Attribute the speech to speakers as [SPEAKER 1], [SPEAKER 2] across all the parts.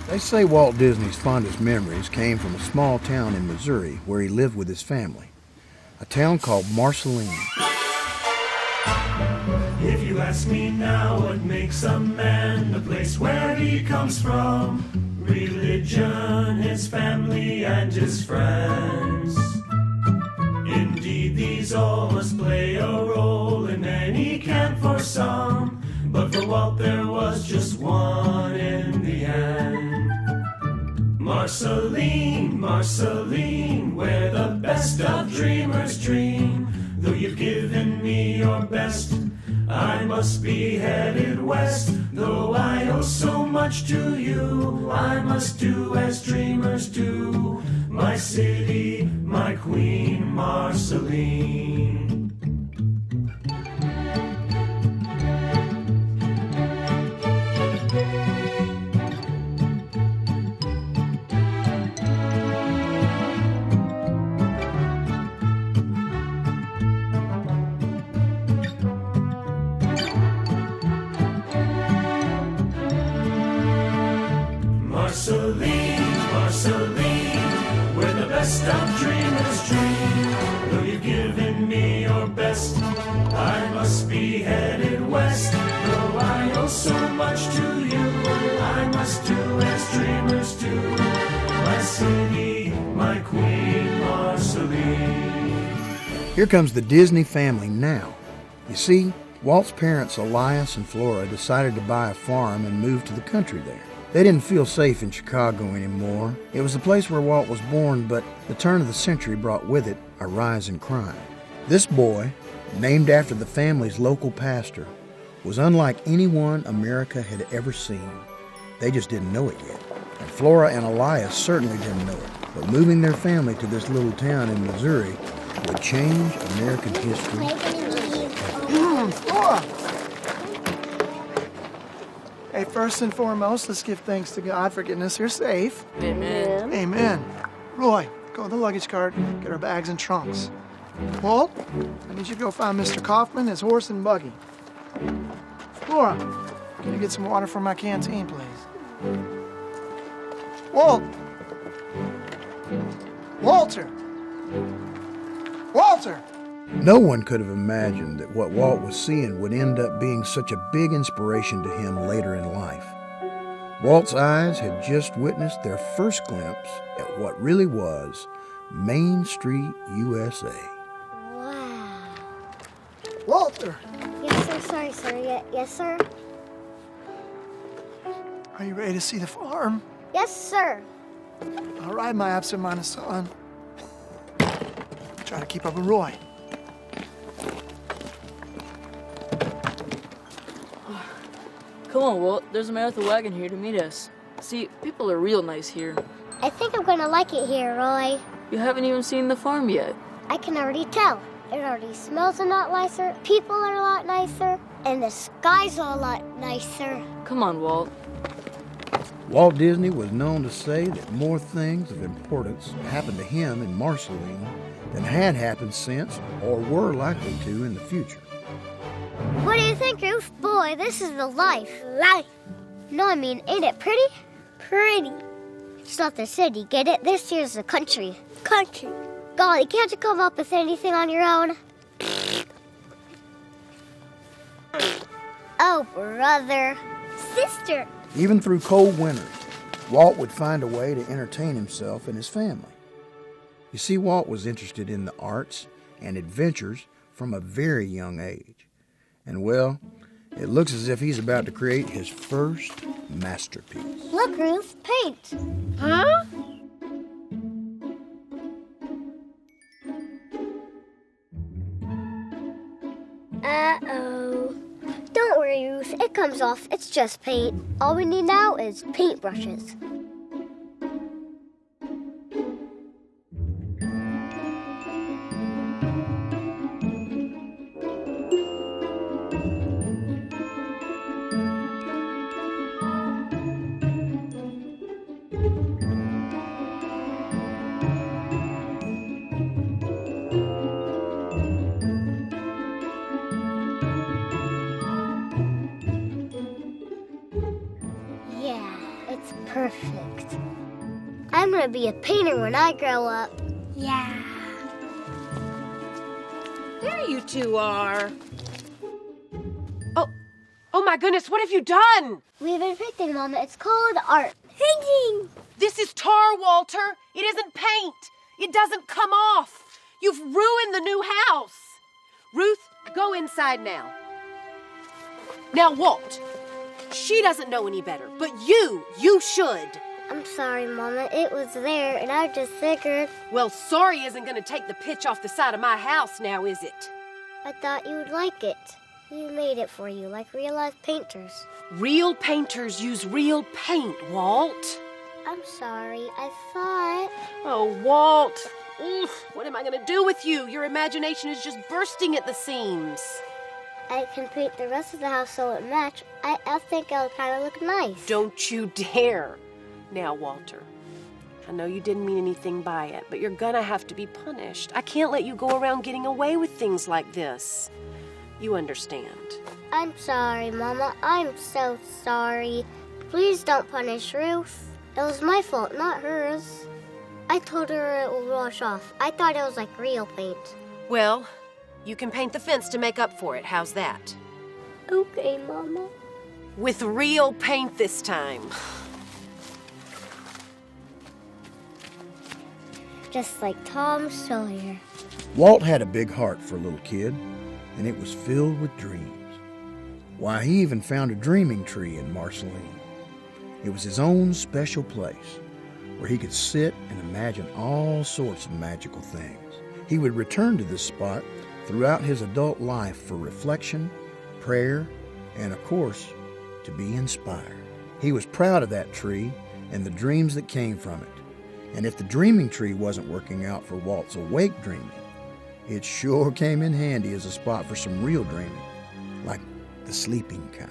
[SPEAKER 1] They say Walt Disney's fondest memories came from a small town in Missouri where he lived with his family, a town called Marceline.
[SPEAKER 2] If you ask me now what makes a man, the place where he comes from, religion, his family, and his friends. Indeed, these all must play a role in any camp for some, but for Walt there was just one in the end. Marceline, Marceline, where the best of dreamers dream. Though you've given me your best, I must be headed west. Though I owe so much to you, I must do as dreamers do. My city, my queen, Marceline. Marceline, Marceline, where the best of dreamers dream. Though you've given me your best, I must be headed west. Though I owe so much to you, I must do as dreamers do. My city, my queen, Marceline.
[SPEAKER 1] Here comes the Disney family now. You see, Walt's parents, Elias and Flora, decided to buy a farm and move to the country there. They didn't feel safe in Chicago anymore. It was the place where Walt was born, but the turn of the century brought with it a rise in crime. This boy, named after the family's local pastor, was unlike anyone America had ever seen. They just didn't know it yet. And Flora and Elias certainly didn't know it. But moving their family to this little town in Missouri would change American history.
[SPEAKER 3] Flora! Hey, first and foremost, let's give thanks to God for getting us here safe.
[SPEAKER 4] Amen.
[SPEAKER 3] Amen. Roy, go to the luggage cart, get our bags and trunks. Walt, I need you to go find Mr. Kaufman, his horse and buggy. Flora, can you get some water from my canteen, please? Walt! Walter! Walter!
[SPEAKER 1] No one could have imagined that what Walt was seeing would end up being such a big inspiration to him later in life. Walt's eyes had just witnessed their first glimpse at what really was Main Street, USA.
[SPEAKER 5] Wow.
[SPEAKER 3] Walter!
[SPEAKER 5] Yes, sir. Sorry, sir. Yes, sir.
[SPEAKER 3] Are you ready to see the farm?
[SPEAKER 5] Yes, sir.
[SPEAKER 3] All right, my absent-minded son. Try to keep up with Roy.
[SPEAKER 4] Come on, Walt. There's a man with a wagon here to meet us. See, people are real nice here.
[SPEAKER 5] I think I'm gonna like it here, Roy.
[SPEAKER 4] You haven't even seen the farm yet.
[SPEAKER 5] I can already tell. It already smells a lot nicer, people are a lot nicer, and the sky's a lot nicer.
[SPEAKER 4] Come on, Walt.
[SPEAKER 1] Walt Disney was known to say that more things of importance happened to him in Marceline than had happened since or were likely to in the future.
[SPEAKER 5] What do you think, Ruth? Boy, this is the life. Life. No, I mean, ain't it pretty? Pretty. It's not the city, get it? This here's the country. Country. Golly, can't you come up with anything on your own? Oh, brother. Sister.
[SPEAKER 1] Even through cold winters, Walt would find a way to entertain himself and his family. You see, Walt was interested in the arts and adventures from a very young age. And well, it looks as if he's about to create his first masterpiece.
[SPEAKER 5] Look, Ruth, paint. Huh? Uh-oh. Don't worry, Ruth. It comes off. It's just paint. All we need now is paintbrushes. perfect. I'm gonna be a painter when I grow up. Yeah.
[SPEAKER 6] There you two are. Oh my goodness, what have you done?
[SPEAKER 5] We've been painting, Mama. It's called art. Painting!
[SPEAKER 6] This is tar, Walter. It isn't paint. It doesn't come off. You've ruined the new house. Ruth, go inside now. Now, Walt, she doesn't know any better, but you should.
[SPEAKER 5] I'm sorry, Mama. It was there, and I just figured.
[SPEAKER 6] Well, sorry isn't going to take the pitch off the side of my house now, is it?
[SPEAKER 5] I thought you would like it. We made it for you, like real-life painters.
[SPEAKER 6] Real painters use real paint, Walt.
[SPEAKER 5] I'm sorry. I thought...
[SPEAKER 6] Oh, Walt. Oof, what am I going to do with you? Your imagination is just bursting at the seams.
[SPEAKER 5] I can paint the rest of the house so it match. I think it'll kind of look nice.
[SPEAKER 6] Don't you dare. Now, Walter, I know you didn't mean anything by it, but you're gonna have to be punished. I can't let you go around getting away with things like this. You understand.
[SPEAKER 5] I'm sorry, Mama. I'm so sorry. Please don't punish Ruth. It was my fault, not hers. I told her it will wash off. I thought it was like real paint.
[SPEAKER 6] Well, you can paint the fence to make up for it. How's that?
[SPEAKER 5] Okay, Mama.
[SPEAKER 6] With real paint this time.
[SPEAKER 5] Just like Tom Sawyer.
[SPEAKER 1] Walt had a big heart for a little kid, and it was filled with dreams. Why, he even found a dreaming tree in Marceline. It was his own special place where he could sit and imagine all sorts of magical things. He would return to this spot throughout his adult life for reflection, prayer, and of course, to be inspired. He was proud of that tree and the dreams that came from it. And if the dreaming tree wasn't working out for Walt's awake dreaming, it sure came in handy as a spot for some real dreaming, like the sleeping kind.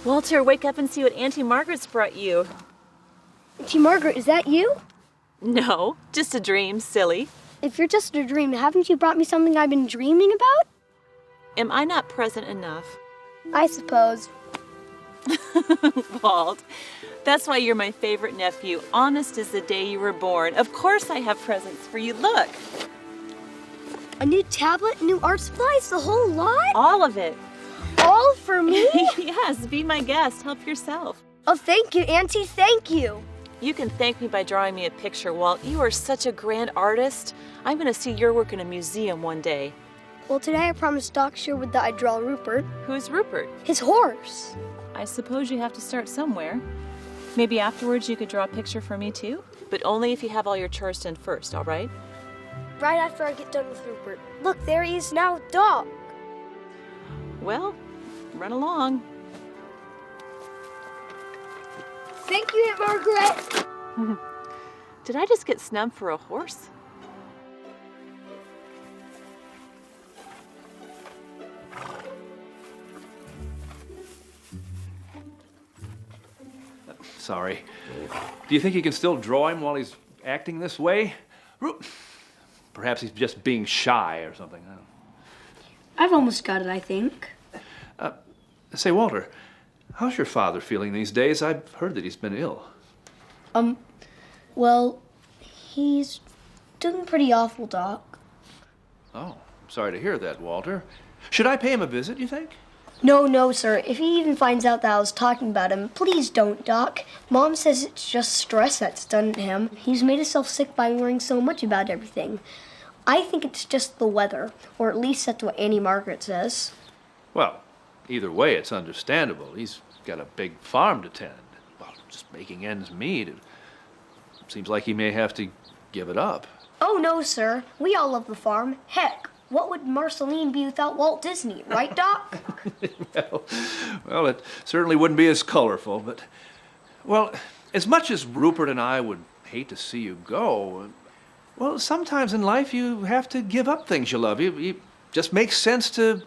[SPEAKER 7] Walter, wake up and see what Auntie Margaret's brought you.
[SPEAKER 8] Auntie Margaret, is that you?
[SPEAKER 7] No, just a dream, silly.
[SPEAKER 8] If you're just a dream, haven't you brought me something I've been dreaming about?
[SPEAKER 7] Am I not present enough?
[SPEAKER 8] I suppose.
[SPEAKER 7] Walt, that's why you're my favorite nephew. Honest as the day you were born. Of course I have presents for you. Look.
[SPEAKER 8] A new tablet, new art supplies, the whole lot?
[SPEAKER 7] All of it.
[SPEAKER 8] All for me?
[SPEAKER 7] Yes, be my guest. Help yourself.
[SPEAKER 8] Oh, thank you, Auntie. Thank you.
[SPEAKER 7] You can thank me by drawing me a picture, Walt. You are such a grand artist. I'm going to see your work in a museum one day.
[SPEAKER 8] Well, today I promised Doc Sherwood that I'd draw Rupert.
[SPEAKER 7] Who's Rupert?
[SPEAKER 8] His horse.
[SPEAKER 7] I suppose you have to start somewhere. Maybe afterwards you could draw a picture for me too? But only if you have all your chores done first, all right?
[SPEAKER 8] Right after I get done with Rupert. Look, there he is now, Doc.
[SPEAKER 7] Well, run along.
[SPEAKER 8] Thank you, Aunt Margaret.
[SPEAKER 7] Did I just get snubbed for a horse?
[SPEAKER 9] Sorry. Do you think you can still draw him while he's acting this way? Perhaps he's just being shy or something. I don't know.
[SPEAKER 8] I've almost got it, I think.
[SPEAKER 9] Say, Walter, how's your father feeling these days? I've heard that he's been ill.
[SPEAKER 8] Well, he's doing pretty awful, Doc.
[SPEAKER 9] Oh, I'm sorry to hear that, Walter. Should I pay him a visit, you think?
[SPEAKER 8] No, sir. If he even finds out that I was talking about him, please don't, Doc. Mom says it's just stress that's done to him. He's made himself sick by worrying so much about everything. I think it's just the weather, or at least that's what Auntie Margaret says.
[SPEAKER 9] Well, either way, it's understandable. He's got a big farm to tend. Well, just making ends meet. It seems like he may have to give it up.
[SPEAKER 8] Oh, no, sir. We all love the farm. Heck, what would Marceline be without Walt Disney, right, Doc?
[SPEAKER 9] well, it certainly wouldn't be as colorful, but... Well, as much as Rupert and I would hate to see you go, well, sometimes in life you have to give up things you love. It just makes sense to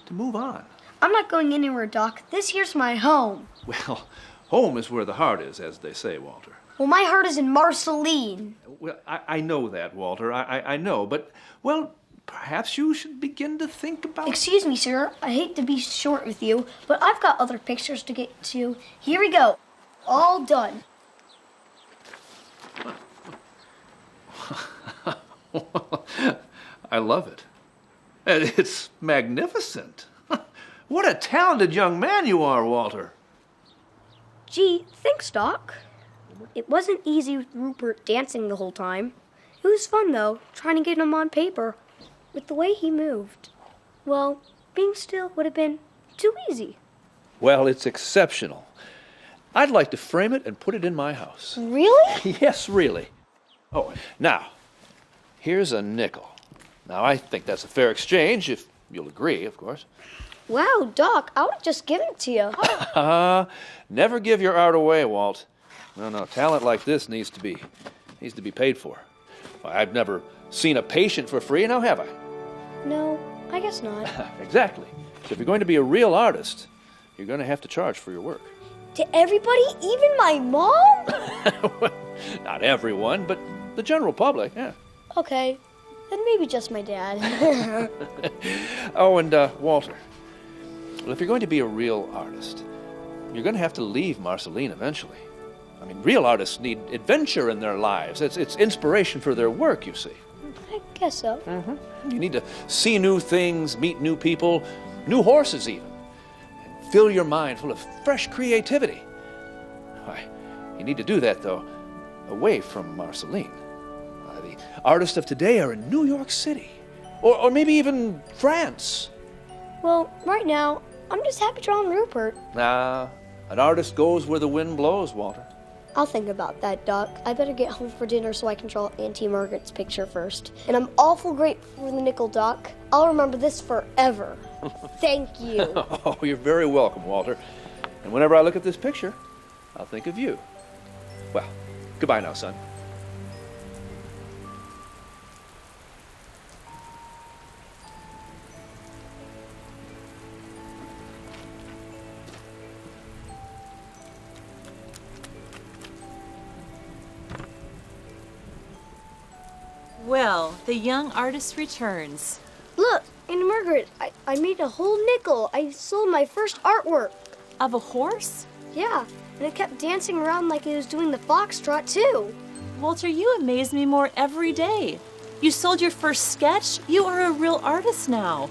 [SPEAKER 9] move on.
[SPEAKER 8] I'm not going anywhere, Doc. This here's my home.
[SPEAKER 9] Well, home is where the heart is, as they say, Walter.
[SPEAKER 8] Well, my heart is in Marceline.
[SPEAKER 9] Well, I know that, Walter. I know, but, well... Perhaps you should begin to think about...
[SPEAKER 8] Excuse me, sir. I hate to be short with you, but I've got other pictures to get to. Here we go. all done.
[SPEAKER 9] I love it. It's magnificent. What a talented young man you are, Walter.
[SPEAKER 8] Gee, thanks, Doc. It wasn't easy with Rupert dancing the whole time. It was fun, though, trying to get him on paper. With the way he moved, well, being still would have been too easy.
[SPEAKER 9] Well, it's exceptional. I'd like to frame it and put it in my house.
[SPEAKER 8] Really?
[SPEAKER 9] Yes, really. Oh, now, here's a nickel. Now, I think that's a fair exchange, if you'll agree, of course.
[SPEAKER 8] Wow, Doc, I would have just given it to you.
[SPEAKER 9] Never give your art away, Walt. No, talent like this needs to be paid for. I've never seen a patient for free, now have I?
[SPEAKER 8] No, I guess not.
[SPEAKER 9] Exactly. So if you're going to be a real artist, you're going to have to charge for your work.
[SPEAKER 8] To everybody, even my mom?
[SPEAKER 9] Well, not everyone, but the general public, yeah.
[SPEAKER 8] Okay, then maybe just my dad.
[SPEAKER 9] Oh, and Walter, well, if you're going to be a real artist, you're going to have to leave Marceline eventually. I mean, real artists need adventure in their lives. It's inspiration for their work, you see.
[SPEAKER 8] I guess so.
[SPEAKER 9] Mm-hmm. You need to see new things, meet new people, new horses even, and fill your mind full of fresh creativity. Why, you need to do that, though, away from Marceline. The artists of today are in New York City, or maybe even France.
[SPEAKER 8] Well, right now, I'm just happy drawing Rupert.
[SPEAKER 9] Nah, an artist goes where the wind blows, Walter.
[SPEAKER 8] I'll think about that, Doc. I better get home for dinner so I can draw Auntie Margaret's picture first. And I'm awful grateful for the nickel, Doc. I'll remember this forever. Thank you.
[SPEAKER 9] Oh, you're very welcome, Walter. And whenever I look at this picture, I'll think of you. Well, goodbye now, son.
[SPEAKER 7] Well, the young artist returns.
[SPEAKER 8] Look, Auntie Margaret, I made a whole nickel. I sold my first artwork.
[SPEAKER 7] Of a horse?
[SPEAKER 8] Yeah, and it kept dancing around like it was doing the foxtrot, too.
[SPEAKER 7] Walter, you amaze me more every day. You sold your first sketch. You are a real artist now.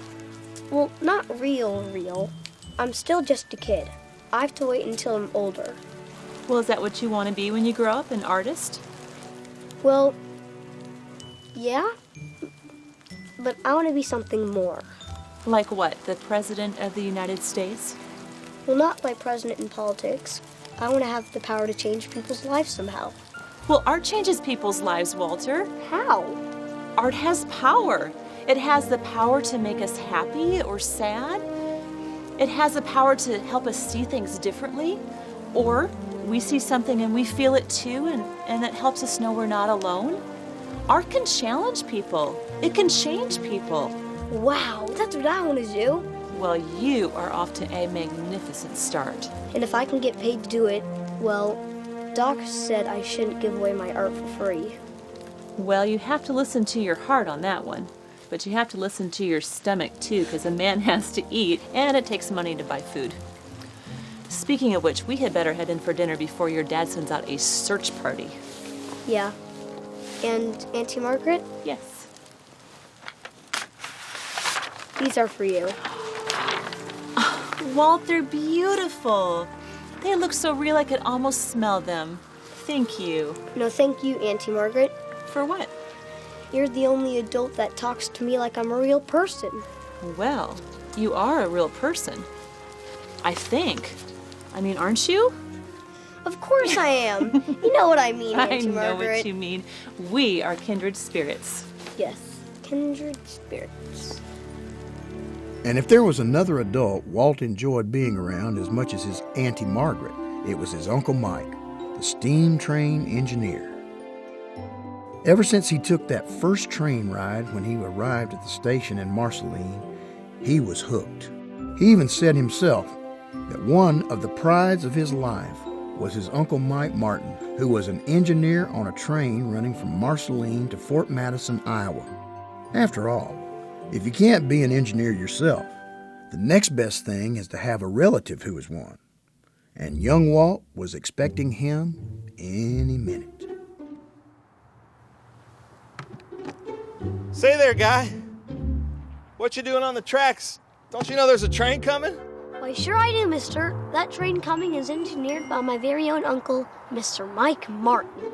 [SPEAKER 8] Well, not real. I'm still just a kid. I have to wait until I'm older.
[SPEAKER 7] Well, is that what you want to be when you grow up, an artist?
[SPEAKER 8] Well, yeah, but I want to be something more.
[SPEAKER 7] Like what, the President of the United States?
[SPEAKER 8] Well, not like president in politics. I want to have the power to change people's lives somehow.
[SPEAKER 7] Well, art changes people's lives, Walter.
[SPEAKER 8] How?
[SPEAKER 7] Art has power. It has the power to make us happy or sad. It has the power to help us see things differently. Or we see something and we feel it too, and that helps us know we're not alone. Art can challenge people. It can change people.
[SPEAKER 8] Wow, that's what I want to do.
[SPEAKER 7] Well, you are off to a magnificent start.
[SPEAKER 8] And if I can get paid to do it, well, Doc said I shouldn't give away my art for free.
[SPEAKER 7] Well, you have to listen to your heart on that one. But you have to listen to your stomach, too, because a man has to eat, and it takes money to buy food. Speaking of which, we had better head in for dinner before your dad sends out a search party.
[SPEAKER 8] Yeah. And Auntie Margaret?
[SPEAKER 7] Yes.
[SPEAKER 8] These are for you.
[SPEAKER 7] Oh, Walt, they're beautiful. They look so real I could almost smell them. Thank you.
[SPEAKER 8] No, thank you, Auntie Margaret.
[SPEAKER 7] For what?
[SPEAKER 8] You're the only adult that talks to me like I'm a real person.
[SPEAKER 7] Well, you are a real person. I think. I mean, aren't you?
[SPEAKER 8] Of course I am. You know what I mean, Auntie Margaret.
[SPEAKER 7] I know what you mean. We are kindred spirits.
[SPEAKER 8] Yes, kindred spirits.
[SPEAKER 1] And if there was another adult Walt enjoyed being around as much as his Auntie Margaret, it was his Uncle Mike, the steam train engineer. Ever since he took that first train ride when he arrived at the station in Marceline, he was hooked. He even said himself that one of the prides of his life was his Uncle Mike Martin, who was an engineer on a train running from Marceline to Fort Madison, Iowa. After all, if you can't be an engineer yourself, the next best thing is to have a relative who is one. and young Walt was expecting him any minute.
[SPEAKER 10] Say there, guy. What you doing on the tracks? Don't you know there's a train coming?
[SPEAKER 8] Why, sure I do, mister. That train coming is engineered by my very own uncle, Mr. Mike Martin.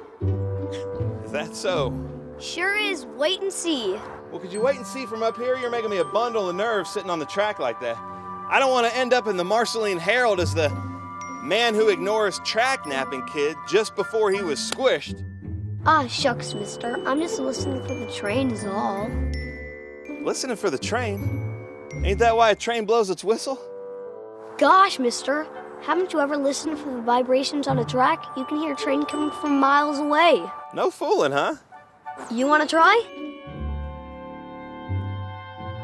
[SPEAKER 10] Is that so?
[SPEAKER 8] Sure is. Wait and see.
[SPEAKER 10] Well, could you wait and see from up here? You're making me a bundle of nerves sitting on the track like that. I don't want to end up in the Marceline Herald as the man who ignores track napping kid just before he was squished.
[SPEAKER 8] Ah, shucks, mister. I'm just listening for the train is all.
[SPEAKER 10] Listening for the train? Ain't that why a train blows its whistle?
[SPEAKER 8] Gosh, mister. Haven't you ever listened for the vibrations on a track? You can hear a train coming from miles away.
[SPEAKER 10] No fooling, huh?
[SPEAKER 8] You want to try?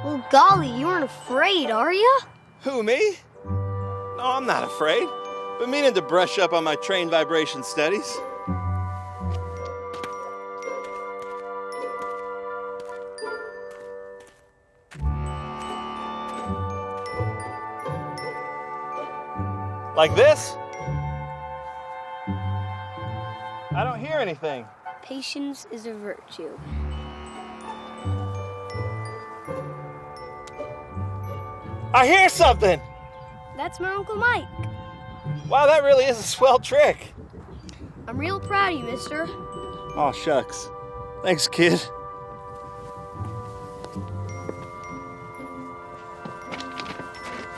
[SPEAKER 8] Well, golly, you aren't afraid, are you?
[SPEAKER 10] Who, me? No, I'm not afraid. Been meaning to brush up on my train vibration studies. Like this? I don't hear anything.
[SPEAKER 8] Patience is a virtue.
[SPEAKER 10] I hear something!
[SPEAKER 8] That's my Uncle Mike.
[SPEAKER 10] Wow, that really is a swell trick.
[SPEAKER 8] I'm real proud of you, mister.
[SPEAKER 10] Oh, shucks. Thanks, kid.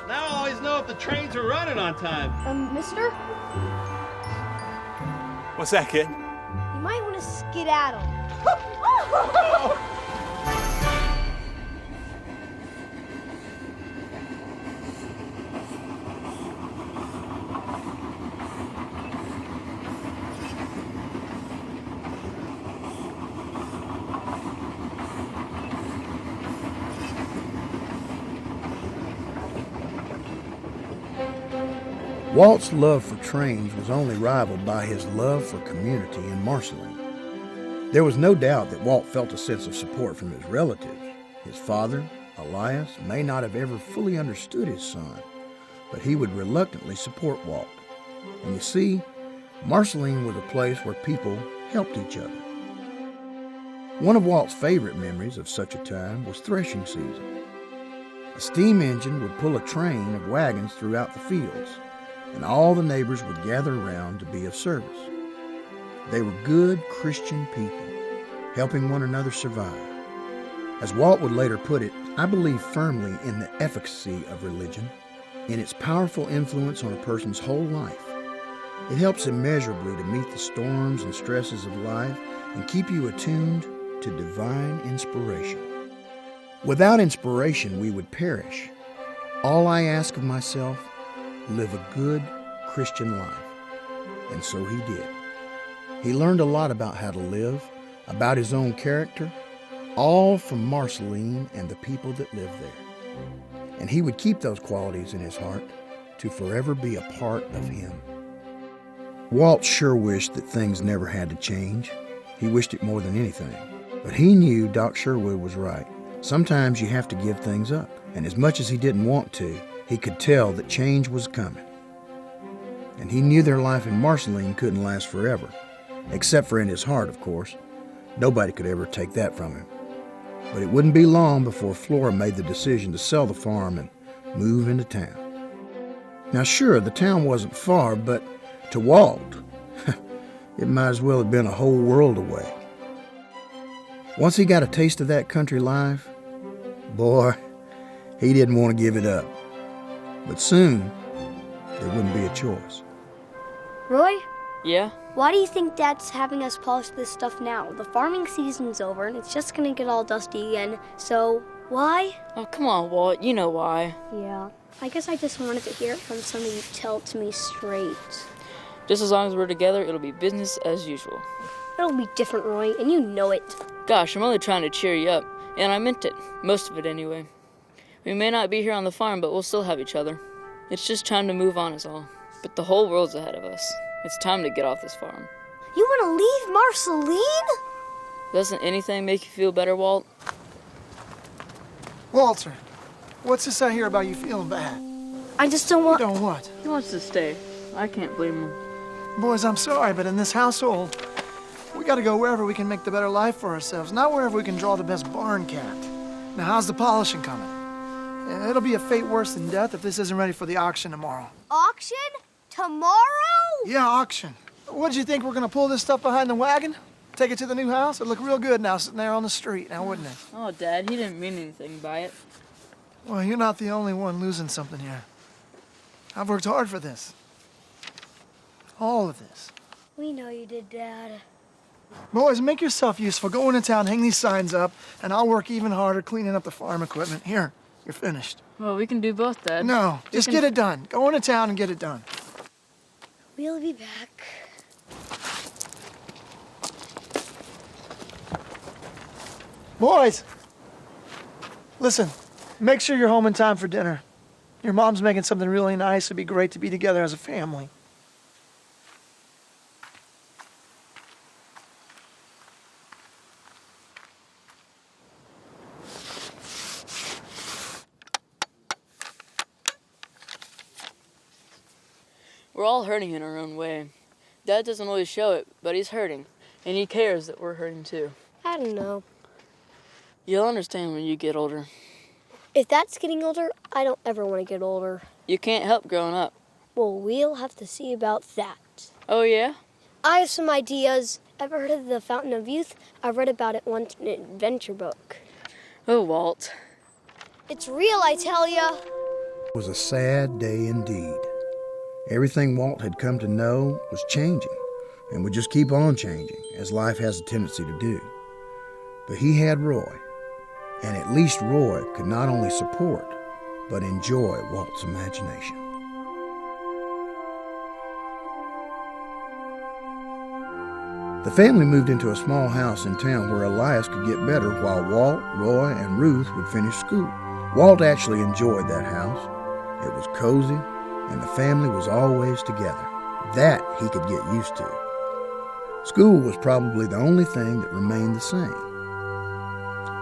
[SPEAKER 10] Now I'll always know if the trains are running on time.
[SPEAKER 8] Mister?
[SPEAKER 10] What's that, kid?
[SPEAKER 8] You might want to skedaddle.
[SPEAKER 1] Walt's love for trains was only rivaled by his love for community in Marceline. There was no doubt that Walt felt a sense of support from his relatives. His father, Elias, may not have ever fully understood his son, but he would reluctantly support Walt. And you see, Marceline was a place where people helped each other. One of Walt's favorite memories of such a time was threshing season. A steam engine would pull a train of wagons throughout the fields, and all the neighbors would gather around to be of service. They were good Christian people, helping one another survive. As Walt would later put it, I believe firmly in the efficacy of religion, in its powerful influence on a person's whole life. It helps immeasurably to meet the storms and stresses of life and keep you attuned to divine inspiration. Without inspiration, we would perish. All I ask of myself, live a good Christian life. And so he did. He learned a lot about how to live, about his own character, all from Marceline and the people that lived there. And he would keep those qualities in his heart to forever be a part of him. Walt sure wished that things never had to change. He wished it more than anything. But he knew Doc Sherwood was right. Sometimes you have to give things up. And as much as he didn't want to, he could tell that change was coming. And he knew their life in Marceline couldn't last forever. Except for in his heart, of course. Nobody could ever take that from him. But it wouldn't be long before Flora made the decision to sell the farm and move into town. Now sure, the town wasn't far, but to Walt, it might as well have been a whole world away. Once he got a taste of that country life, boy, he didn't want to give it up. But soon, there wouldn't be a choice.
[SPEAKER 8] Roy?
[SPEAKER 4] Yeah?
[SPEAKER 8] Why do you think Dad's having us polish this stuff now? The farming season's over and it's just gonna get all dusty again, so why?
[SPEAKER 4] Oh, come on, Walt. You know why.
[SPEAKER 8] Yeah. I guess I just wanted to hear it from somebody to tell it to me straight.
[SPEAKER 4] Just as long as we're together, it'll be business as usual.
[SPEAKER 8] It'll be different, Roy, and you know it.
[SPEAKER 4] Gosh, I'm only trying to cheer you up. And I meant it. Most of it, anyway. We may not be here on the farm, but we'll still have each other. It's just time to move on is all. But the whole world's ahead of us. It's time to get off this farm.
[SPEAKER 8] You want to leave Marceline?
[SPEAKER 4] Doesn't anything make you feel better, Walt?
[SPEAKER 3] Walter, what's this I hear about you feeling bad?
[SPEAKER 8] I just don't want...
[SPEAKER 3] You don't what?
[SPEAKER 4] He wants to stay. I can't blame him.
[SPEAKER 3] Boys, I'm sorry, but in this household, we gotta go wherever we can make the better life for ourselves, not wherever we can draw the best barn cat. Now, how's the polishing coming? It'll be a fate worse than death if this isn't ready for the auction tomorrow.
[SPEAKER 5] Auction? Tomorrow?
[SPEAKER 3] Yeah, auction. What do you think, we're gonna pull this stuff behind the wagon? Take it to the new house? It'd look real good now sitting there on the street, now wouldn't it?
[SPEAKER 4] Oh, Dad, he didn't mean anything by it.
[SPEAKER 3] Well, you're not the only one losing something here. I've worked hard for this. All of this.
[SPEAKER 8] We know you did, Dad.
[SPEAKER 3] Boys, make yourself useful. Go into town, hang these signs up, and I'll work even harder cleaning up the farm equipment. Here, you're finished.
[SPEAKER 4] Well, we can do both, Dad.
[SPEAKER 3] No, just get it done. Go into town and get it done.
[SPEAKER 8] We'll be back.
[SPEAKER 3] Boys, listen, make sure you're home in time for dinner. Your mom's making something really nice. It'd be great to be together as a family.
[SPEAKER 4] We're all hurting in our own way. Dad doesn't always show it, but he's hurting, and he cares that we're hurting too.
[SPEAKER 8] I don't know.
[SPEAKER 4] You'll understand when you get older.
[SPEAKER 8] If that's getting older, I don't ever want to get older.
[SPEAKER 4] You can't help growing up.
[SPEAKER 8] Well, we'll have to see about that.
[SPEAKER 4] Oh, yeah?
[SPEAKER 8] I have some ideas. Ever heard of the Fountain of Youth? I read about it once in an adventure book.
[SPEAKER 4] Oh, Walt.
[SPEAKER 8] It's real, I tell ya.
[SPEAKER 1] It was a sad day indeed. Everything Walt had come to know was changing, and would just keep on changing, as life has a tendency to do. But he had Roy, and at least Roy could not only support, but enjoy Walt's imagination. The family moved into a small house in town where Elias could get better while Walt, Roy, and Ruth would finish school. Walt actually enjoyed that house. It was cozy, and the family was always together. That he could get used to. School was probably the only thing that remained the same.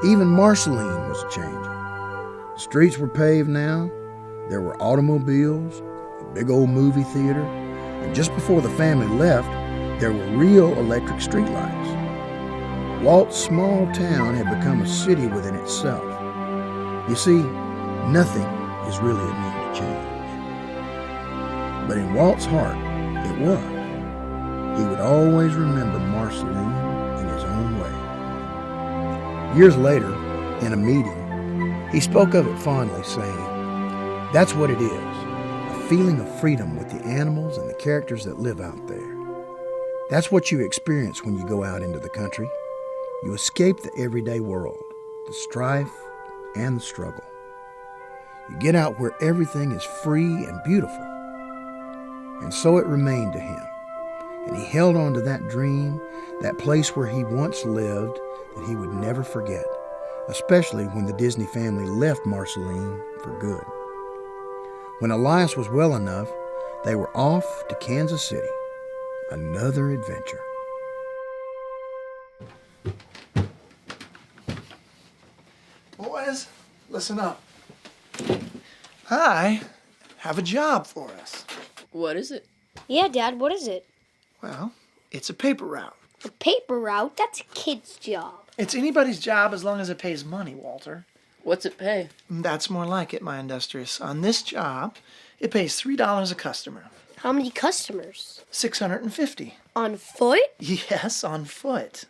[SPEAKER 1] Even Marceline was changing. The streets were paved now. There were automobiles, a big old movie theater, and just before the family left, there were real electric streetlights. Walt's small town had become a city within itself. You see, nothing is really immune to change. But in Walt's heart, it was. He would always remember Marceline in his own way. Years later, in a meeting, he spoke of it fondly, saying, "That's what it is, a feeling of freedom with the animals and the characters that live out there. That's what you experience when you go out into the country. You escape the everyday world, the strife and the struggle. You get out where everything is free and beautiful." And so it remained to him, and he held on to that dream, that place where he once lived that he would never forget, especially when the Disney family left Marceline for good. When Elias was well enough, they were off to Kansas City. Another adventure.
[SPEAKER 3] Boys, listen up. I have a job for us.
[SPEAKER 4] What is it?
[SPEAKER 8] Yeah, Dad, what is it?
[SPEAKER 3] Well, it's a paper route.
[SPEAKER 8] A paper route? That's a kid's job.
[SPEAKER 3] It's anybody's job as long as it pays money, Walter.
[SPEAKER 4] What's it pay?
[SPEAKER 3] That's more like it, my industrious. On this job, it pays $3 a customer.
[SPEAKER 8] How many customers?
[SPEAKER 3] 650.
[SPEAKER 8] On foot?
[SPEAKER 3] Yes, on foot.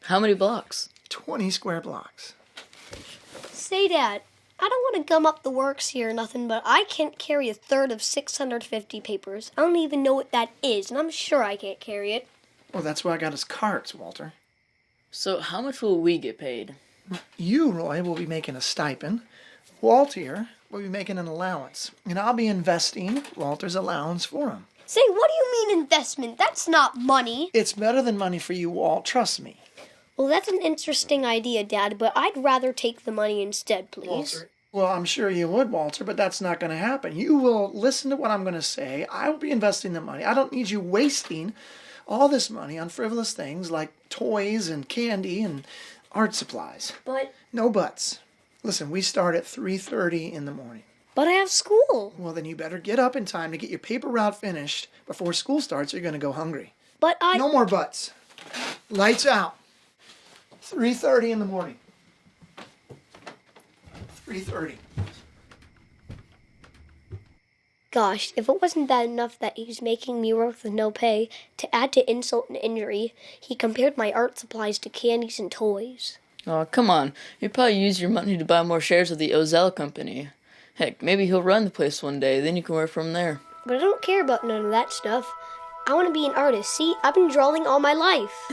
[SPEAKER 4] How many blocks?
[SPEAKER 3] 20 square blocks.
[SPEAKER 8] Say, Dad, I don't want to gum up the works here or nothing, but I can't carry a third of 650 papers. I don't even know what that is, and I'm sure I can't carry it.
[SPEAKER 3] Well, that's why I got us carts, Walter.
[SPEAKER 4] So how much will we get paid?
[SPEAKER 3] You, Roy, will be making a stipend. Walt here will be making an allowance. And I'll be investing Walter's allowance for him.
[SPEAKER 8] Say, what do you mean investment? That's not money.
[SPEAKER 3] It's better than money for you, Walt. Trust me.
[SPEAKER 8] Well, that's an interesting idea, Dad, but I'd rather take the money instead, please.
[SPEAKER 3] Walter. Well, I'm sure you would, Walter, but that's not going to happen. You will listen to what I'm going to say. I will be investing the money. I don't need you wasting all this money on frivolous things like toys and candy and art supplies.
[SPEAKER 8] But...
[SPEAKER 3] No buts. Listen, we start at 3:30 in the morning.
[SPEAKER 8] But I have school.
[SPEAKER 3] Well, then you better get up in time to get your paper route finished before school starts or you're going to go hungry.
[SPEAKER 8] But
[SPEAKER 3] No more buts. Lights out. 3:30 in the morning. 3:30.
[SPEAKER 8] Gosh, if it wasn't that enough that he's making me work with no pay, to add to insult and injury, he compared my art supplies to candies and toys.
[SPEAKER 4] Oh, come on. You'd probably use your money to buy more shares of the Ozell Company. Heck, maybe he'll run the place one day, then you can work from there.
[SPEAKER 8] But I don't care about none of that stuff. I want to be an artist. See, I've been drawing all my life.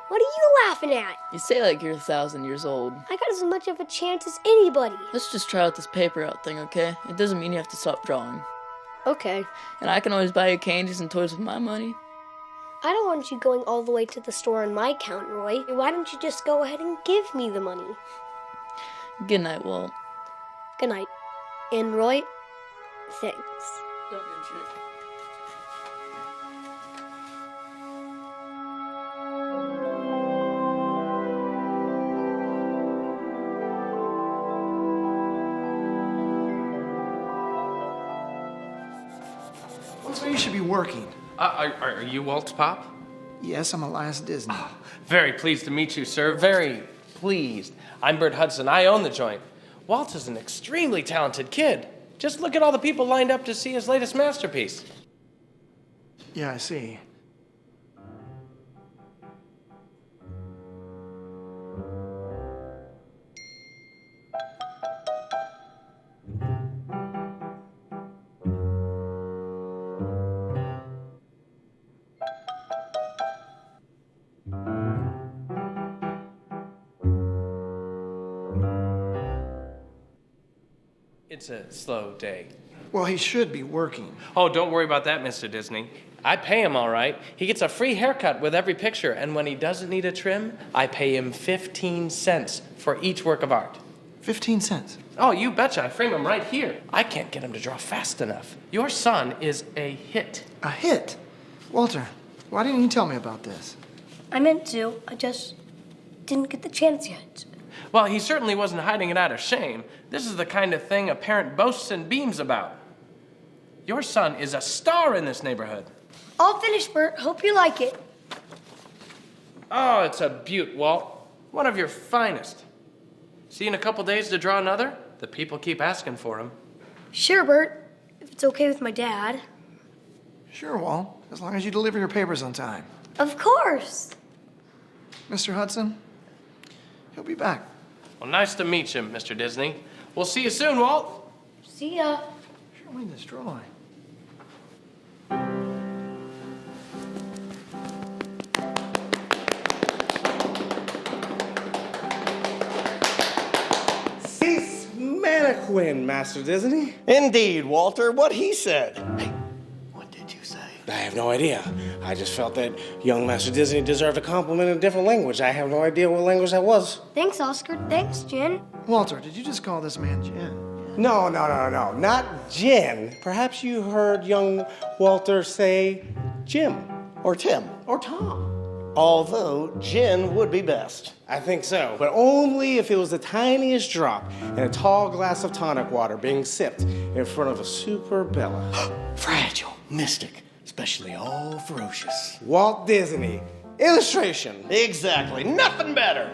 [SPEAKER 8] What are you laughing at?
[SPEAKER 4] You say like you're 1,000 years old.
[SPEAKER 8] I got as much of a chance as anybody.
[SPEAKER 4] Let's just try out this paper out thing, okay? It doesn't mean you have to stop drawing.
[SPEAKER 8] Okay.
[SPEAKER 4] And I can always buy you candies and toys with my money.
[SPEAKER 8] I don't want you going all the way to the store on my account, Roy. Why don't you just go ahead and give me the money?
[SPEAKER 4] Good night, Walt.
[SPEAKER 8] Good night. And Roy, thanks.
[SPEAKER 4] Don't mention it.
[SPEAKER 3] So you should be working.
[SPEAKER 11] Are you Walt's pop?
[SPEAKER 3] Yes, I'm Elias Disney.
[SPEAKER 11] Very pleased to meet you, sir. Very pleased. I'm Bert Hudson. I own the joint. Walt is an extremely talented kid. Just look at all the people lined up to see his latest masterpiece.
[SPEAKER 3] Yeah, I see.
[SPEAKER 11] It's a slow day.
[SPEAKER 3] Well, he should be working.
[SPEAKER 11] Oh, don't worry about that, Mr. Disney. I pay him all right. He gets a free haircut with every picture, and when he doesn't need a trim, I pay him 15 cents for each work of art.
[SPEAKER 3] 15 cents?
[SPEAKER 11] Oh, you betcha. I frame him right here. I can't get him to draw fast enough. Your son is a hit.
[SPEAKER 3] A hit? Walter, why didn't you tell me about this?
[SPEAKER 8] I meant to. I just didn't get the chance yet.
[SPEAKER 11] Well, he certainly wasn't hiding it out of shame. This is the kind of thing a parent boasts and beams about. Your son is a star in this neighborhood.
[SPEAKER 8] All finished, Bert. Hope you like it.
[SPEAKER 11] Oh, it's a beaut, Walt. One of your finest. See you in a couple days to draw another? The people keep asking for him.
[SPEAKER 8] Sure, Bert. If it's okay with my dad.
[SPEAKER 3] Sure, Walt. As long as you deliver your papers on time.
[SPEAKER 8] Of course.
[SPEAKER 3] Mr. Hudson, he'll be back.
[SPEAKER 11] Well, nice to meet you, Mr. Disney. We'll see you soon, Walt.
[SPEAKER 8] See ya.
[SPEAKER 3] Show me this drawing.
[SPEAKER 12] Cease mannequin, Master Disney.
[SPEAKER 10] Indeed, Walter, what he said.
[SPEAKER 12] Hey, what did you say? I have no idea. I just felt that young Master Disney deserved a compliment in a different language. I have no idea what language that was.
[SPEAKER 8] Thanks, Oscar. Thanks, Jen.
[SPEAKER 3] Walter, did you just call this man Jen?
[SPEAKER 12] No, not Jen. Perhaps you heard young Walter say Jim.
[SPEAKER 10] Or Tim.
[SPEAKER 12] Or Tom.
[SPEAKER 10] Although Jen would be best.
[SPEAKER 12] I think so, but only if it was the tiniest drop in a tall glass of tonic water being sipped in front of a super Bella.
[SPEAKER 10] Fragile, mystic, especially all ferocious.
[SPEAKER 12] Walt Disney. Illustration.
[SPEAKER 10] Exactly, nothing better.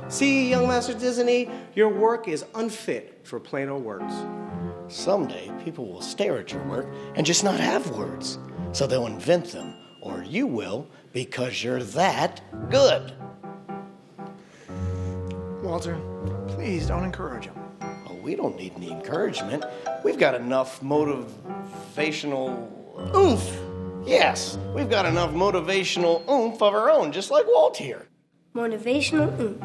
[SPEAKER 12] See, young Master Disney, your work is unfit for plain old words.
[SPEAKER 10] Someday, people will stare at your work and just not have words. So they'll invent them, or you will, because you're that good.
[SPEAKER 3] Walter, please don't encourage him.
[SPEAKER 10] Oh, we don't need any encouragement. We've got enough motivational oomph. Yes, we've got enough motivational oomph of our own, just like Walt here.
[SPEAKER 8] Motivational oomph.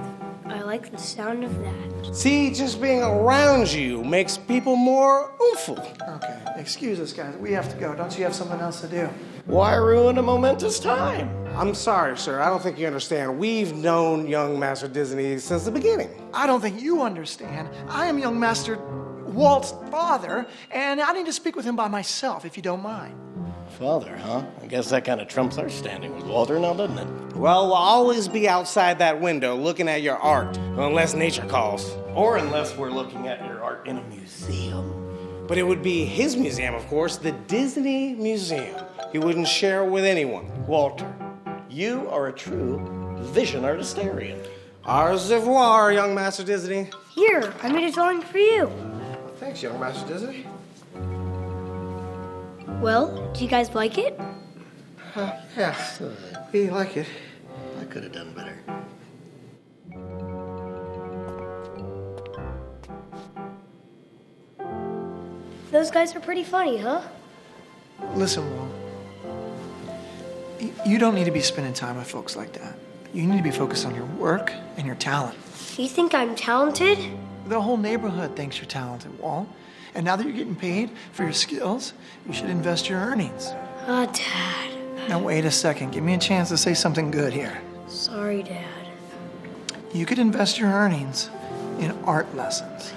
[SPEAKER 8] I like the sound of that.
[SPEAKER 12] See, just being around you makes people more oompful.
[SPEAKER 3] Okay, excuse us, guys. We have to go. Don't you have something else to do?
[SPEAKER 10] Why ruin a momentous time?
[SPEAKER 12] I'm sorry, sir. I don't think you understand. We've known young Master Disney since the beginning.
[SPEAKER 3] I don't think you understand. I am young Master Walt's father, and I need to speak with him by myself, if you don't mind.
[SPEAKER 10] Father, huh? I guess that kind of trumps our standing with Walter now, doesn't it?
[SPEAKER 12] Well, we'll always be outside that window looking at your art, unless nature calls.
[SPEAKER 10] Or unless we're looking at your art in a museum.
[SPEAKER 12] But it would be his museum, of course, the Disney Museum. He wouldn't share it with anyone. Walter.
[SPEAKER 13] You are a true vision artistarian.
[SPEAKER 12] Au revoir, young Master Disney.
[SPEAKER 8] Here, I made a drawing for you.
[SPEAKER 12] Thanks, young Master Disney.
[SPEAKER 8] Well, do you guys like it?
[SPEAKER 12] Yes, we like it.
[SPEAKER 13] I could have done better.
[SPEAKER 8] Those guys are pretty funny, huh?
[SPEAKER 3] Listen, Walt. You don't need to be spending time with folks like that. You need to be focused on your work and your talent.
[SPEAKER 8] You think I'm talented?
[SPEAKER 3] The whole neighborhood thinks you're talented, Walt. And now that you're getting paid for your skills, you should invest your earnings.
[SPEAKER 8] Ah, Dad.
[SPEAKER 3] Now, wait a second. Give me a chance to say something good here.
[SPEAKER 8] Sorry, Dad.
[SPEAKER 3] You could invest your earnings in art lessons.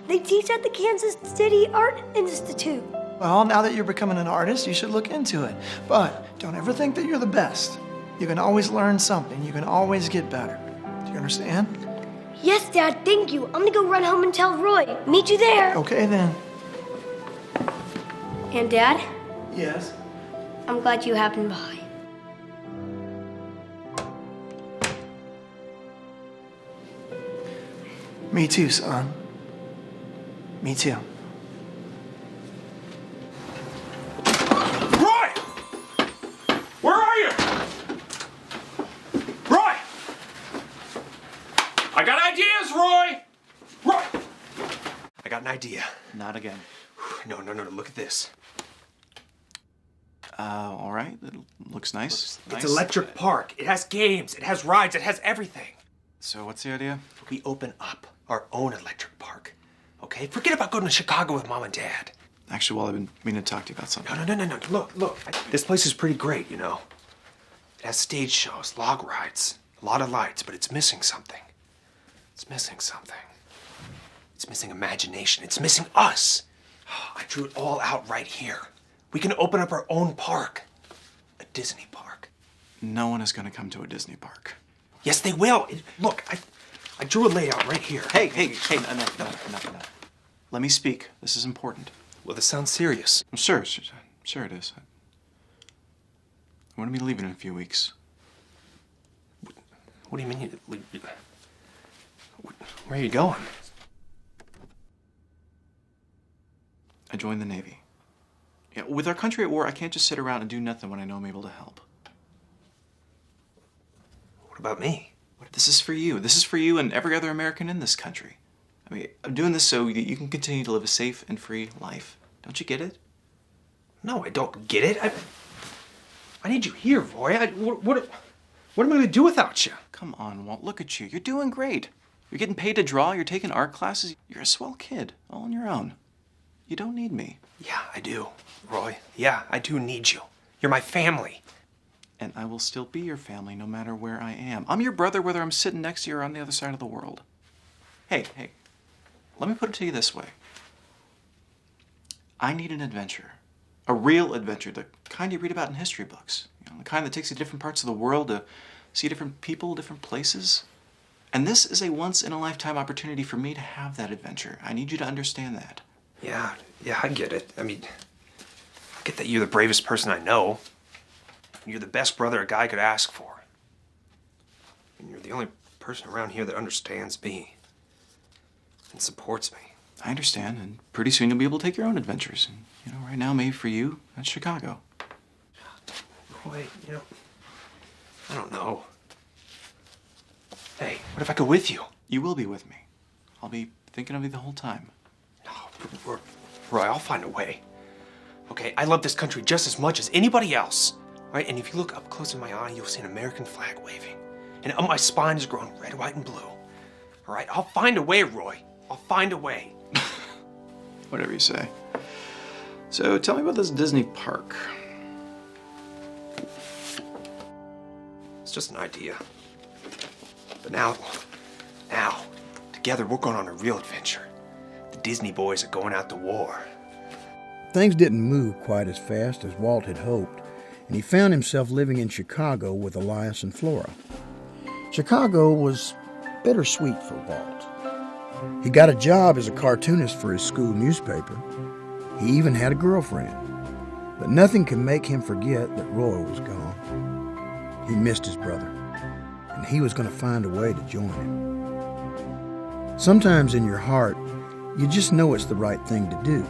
[SPEAKER 8] They teach at the Kansas City Art Institute.
[SPEAKER 3] Well, now that you're becoming an artist, you should look into it. But don't ever think that you're the best. You can always learn something. You can always get better. Do you understand?
[SPEAKER 8] Yes, Dad, thank you. I'm gonna go run home and tell Roy. Meet you there.
[SPEAKER 3] Okay, then.
[SPEAKER 8] And Dad,
[SPEAKER 3] Yes?
[SPEAKER 8] I'm glad you happened by.
[SPEAKER 3] Me too, son. Me too.
[SPEAKER 14] Roy! Where are you? Roy! I got ideas, Roy! Roy! I got an idea.
[SPEAKER 15] Not again.
[SPEAKER 14] No, look at this.
[SPEAKER 15] All right. It looks nice.
[SPEAKER 14] It's Electric Park. It has games, it has rides, it has everything.
[SPEAKER 15] So what's the idea?
[SPEAKER 14] We open up our own electric park, okay? Forget about going to Chicago with Mom and Dad.
[SPEAKER 15] Actually, well, I've been meaning to talk to you about something.
[SPEAKER 14] No. Look. This place is pretty great, you know. It has stage shows, log rides, a lot of lights, but it's missing something. It's missing something. It's missing imagination. It's missing us. I drew it all out right here. We can open up our own park. A Disney park.
[SPEAKER 15] No one is going to come to a Disney park.
[SPEAKER 14] Yes, they will. Look, I drew a layout right here.
[SPEAKER 15] Hey, no. Let me speak. This is important.
[SPEAKER 14] Well, this sounds serious.
[SPEAKER 15] Sure it is. I want to be leaving in a few weeks.
[SPEAKER 14] What do you mean where are you going?
[SPEAKER 15] I joined the Navy. Yeah, with our country at war, I can't just sit around and do nothing when I know I'm able to help.
[SPEAKER 14] What about me?
[SPEAKER 15] This is for you. This is for you and every other American in this country. I mean, I'm doing this so that you can continue to live a safe and free life. Don't you get it?
[SPEAKER 14] No, I don't get it. I need you here, Roy. What am I going to do without you?
[SPEAKER 15] Come on, Walt. Look at you. You're doing great. You're getting paid to draw. You're taking art classes. You're a swell kid, all on your own. You don't need me.
[SPEAKER 14] Yeah, I do, Roy. Yeah, I do need you. You're my family.
[SPEAKER 15] And I will still be your family no matter where I am. I'm your brother whether I'm sitting next to you or on the other side of the world. Hey, let me put it to you this way. I need an adventure. A real adventure, the kind you read about in history books. You know, the kind that takes you to different parts of the world to see different people, different places. And this is a once-in-a-lifetime opportunity for me to have that adventure. I need you to understand that.
[SPEAKER 14] Yeah, I get it. I mean, I get that you're the bravest person I know. You're the best brother a guy could ask for. And you're the only person around here that understands me and supports me.
[SPEAKER 15] I understand, and pretty soon you'll be able to take your own adventures. And, you know, right now, maybe for you, that's Chicago.
[SPEAKER 14] Wait, I don't know. Hey, what if I go with you?
[SPEAKER 15] You will be with me. I'll be thinking of you the whole time.
[SPEAKER 14] No, Roy, I'll find a way. Okay, I love this country just as much as anybody else. Right? And if you look up close in my eye, you'll see an American flag waving. And up my spine is growing red, white, and blue. All right? I'll find a way, Roy. I'll find a way.
[SPEAKER 15] Whatever you say. So tell me about this Disney park.
[SPEAKER 14] It's just an idea. But now, together we're going on a real adventure. The Disney boys are going out to war.
[SPEAKER 1] Things didn't move quite as fast as Walt had hoped, and he found himself living in Chicago with Elias and Flora. Chicago was bittersweet for Walt. He got a job as a cartoonist for his school newspaper, He even had a girlfriend. But nothing could make him forget that Roy was gone. He missed his brother, and he was going to find a way to join him. Sometimes in your heart, you just know it's the right thing to do.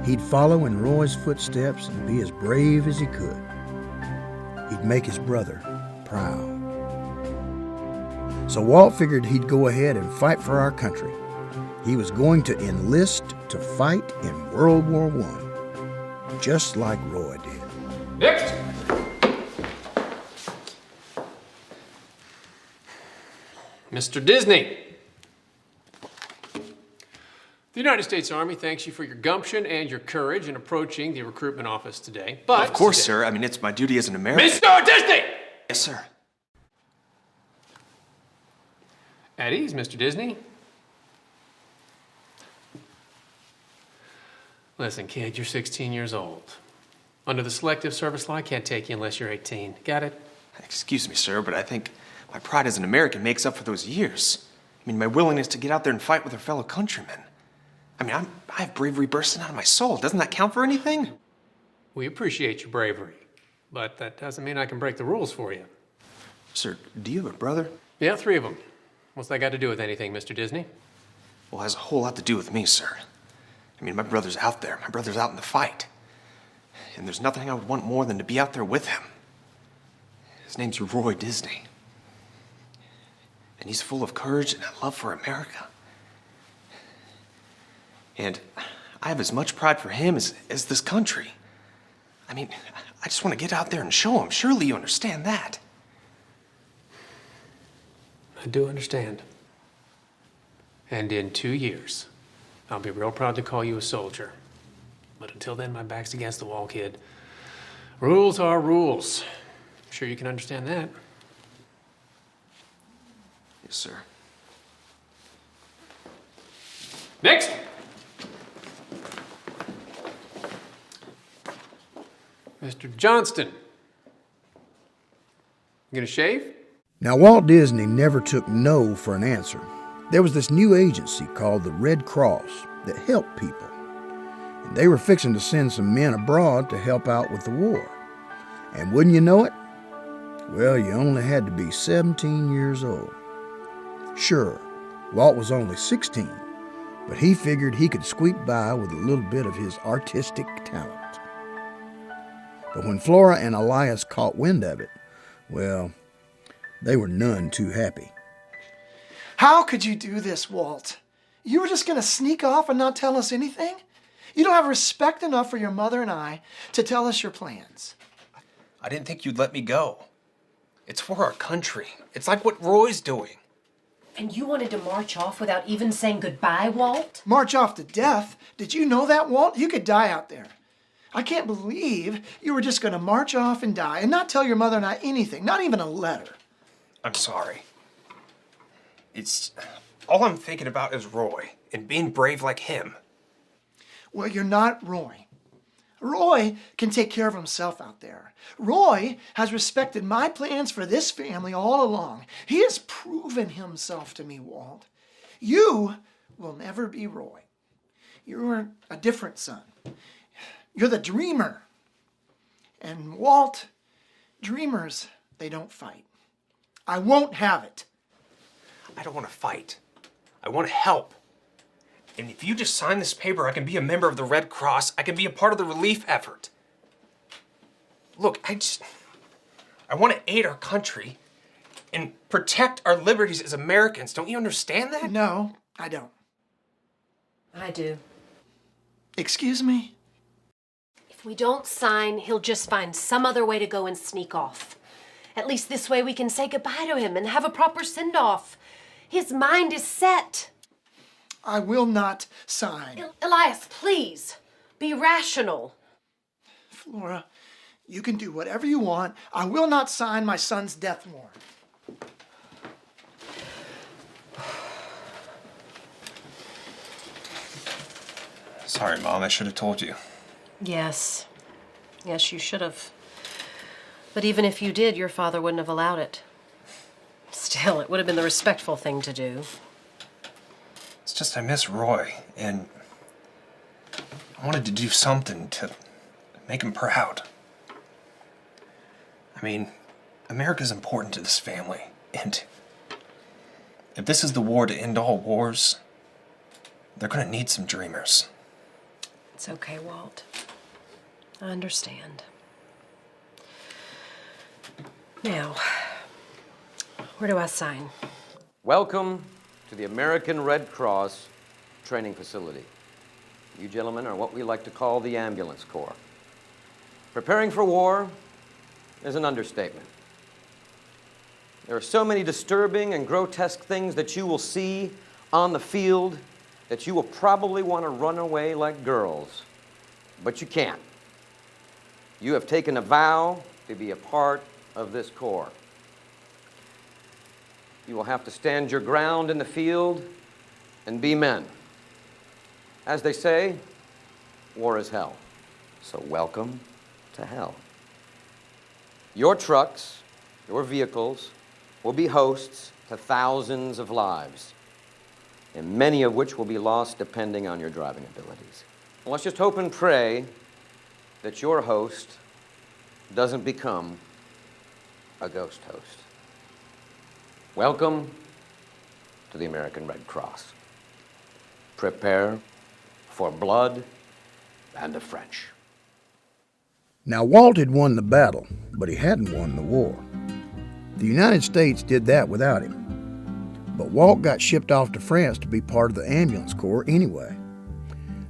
[SPEAKER 1] He'd follow in Roy's footsteps and be as brave as he could. He'd make his brother proud. So Walt figured he'd go ahead and fight for our country. He was going to enlist to fight in World War I, just like Roy did.
[SPEAKER 14] Next! Mr. Disney. The United States Army thanks you for your gumption and your courage in approaching the recruitment office today. But
[SPEAKER 15] of course, sir. I mean, it's my duty as an American.
[SPEAKER 14] Mr. Disney!
[SPEAKER 15] Yes, sir.
[SPEAKER 14] At ease, Mr. Disney. Listen, kid, you're 16 years old. Under the selective service law, I can't take you unless you're 18. Got it?
[SPEAKER 15] Excuse me, sir, but I think my pride as an American makes up for those years. I mean, my willingness to get out there and fight with our fellow countrymen. I mean, I have bravery bursting out of my soul. Doesn't that count for anything?
[SPEAKER 14] We appreciate your bravery, but that doesn't mean I can break the rules for you.
[SPEAKER 15] Sir, do you have a brother?
[SPEAKER 14] Yeah, 3 of them. What's that got to do with anything, Mr. Disney?
[SPEAKER 15] Well, it has a whole lot to do with me, sir. I mean, my brother's out there. My brother's out in the fight. And there's nothing I would want more than to be out there with him. His name's Roy Disney. And he's full of courage and a love for America. And I have as much pride for him as this country. I mean, I just want to get out there and show him. Surely you understand that.
[SPEAKER 14] I do understand. And in 2 years, I'll be real proud to call you a soldier. But until then, my back's against the wall, kid. Rules are rules. I'm sure you can understand that.
[SPEAKER 15] Yes, sir.
[SPEAKER 14] Next! Mr. Johnston. You gonna shave?
[SPEAKER 1] Now, Walt Disney never took no for an answer. There was this new agency called the Red Cross that helped people. And they were fixing to send some men abroad to help out with the war. And wouldn't you know it? Well, you only had to be 17 years old. Sure, Walt was only 16, but he figured he could squeak by with a little bit of his artistic talent. But when Flora and Elias caught wind of it, well, they were none too happy.
[SPEAKER 3] How could you do this, Walt? You were just going to sneak off and not tell us anything? You don't have respect enough for your mother and I to tell us your plans.
[SPEAKER 14] I didn't think you'd let me go. It's for our country. It's like what Roy's doing.
[SPEAKER 6] And you wanted to march off without even saying goodbye, Walt?
[SPEAKER 3] March off to death? Did you know that, Walt? You could die out there. I can't believe you were just going to march off and die and not tell your mother and I anything, not even a letter.
[SPEAKER 14] I'm sorry. It's... all I'm thinking about is Roy and being brave like him.
[SPEAKER 3] Well, you're not Roy. Roy can take care of himself out there. Roy has respected my plans for this family all along. He has proven himself to me, Walt. You will never be Roy. You're a different son. You're the dreamer. And Walt, dreamers, they don't fight. I won't have it.
[SPEAKER 14] I don't want to fight. I want to help. And if you just sign this paper, I can be a member of the Red Cross. I can be a part of the relief effort. Look, I want to aid our country and protect our liberties as Americans. Don't you understand that?
[SPEAKER 3] No, I don't.
[SPEAKER 6] I do.
[SPEAKER 3] Excuse me?
[SPEAKER 6] If we don't sign, he'll just find some other way to go and sneak off. At least this way we can say goodbye to him and have a proper send-off. His mind is set.
[SPEAKER 3] I will not sign.
[SPEAKER 6] Elias, please, be rational.
[SPEAKER 3] Flora, you can do whatever you want. I will not sign my son's death warrant.
[SPEAKER 14] Sorry, Mom, I should have told you.
[SPEAKER 6] Yes. Yes, you should have. But even if you did, your father wouldn't have allowed it. Still, it would have been the respectful thing to do.
[SPEAKER 14] It's just I miss Roy, and I wanted to do something to make him proud. I mean, America's important to this family, and if this is the war to end all wars, they're gonna need some dreamers.
[SPEAKER 6] It's okay, Walt. I understand. Now, where do I sign?
[SPEAKER 16] Welcome to the American Red Cross training facility. You gentlemen are what we like to call the ambulance corps. Preparing for war is an understatement. There are so many disturbing and grotesque things that you will see on the field that you will probably want to run away like girls, but you can't. You have taken a vow to be a part of this corps. You will have to stand your ground in the field and be men. As they say, war is hell. So welcome to hell. Your trucks, your vehicles, will be hosts to thousands of lives, and many of which will be lost depending on your driving abilities. Well, let's just hope and pray that your host doesn't become a ghost host. Welcome to the American Red Cross. Prepare for blood and the French.
[SPEAKER 1] Now, Walt had won the battle, but he hadn't won the war. The United States did that without him. But Walt got shipped off to France to be part of the ambulance corps anyway.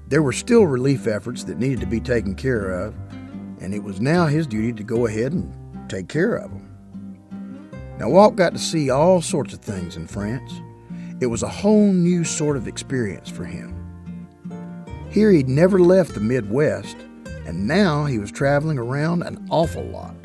[SPEAKER 1] There were still relief efforts that needed to be taken care of, and it was now his duty to go ahead and take care of them. Now, Walt got to see all sorts of things in France. It was a whole new sort of experience for him. Here he'd never left the Midwest, and now he was traveling around an awful lot.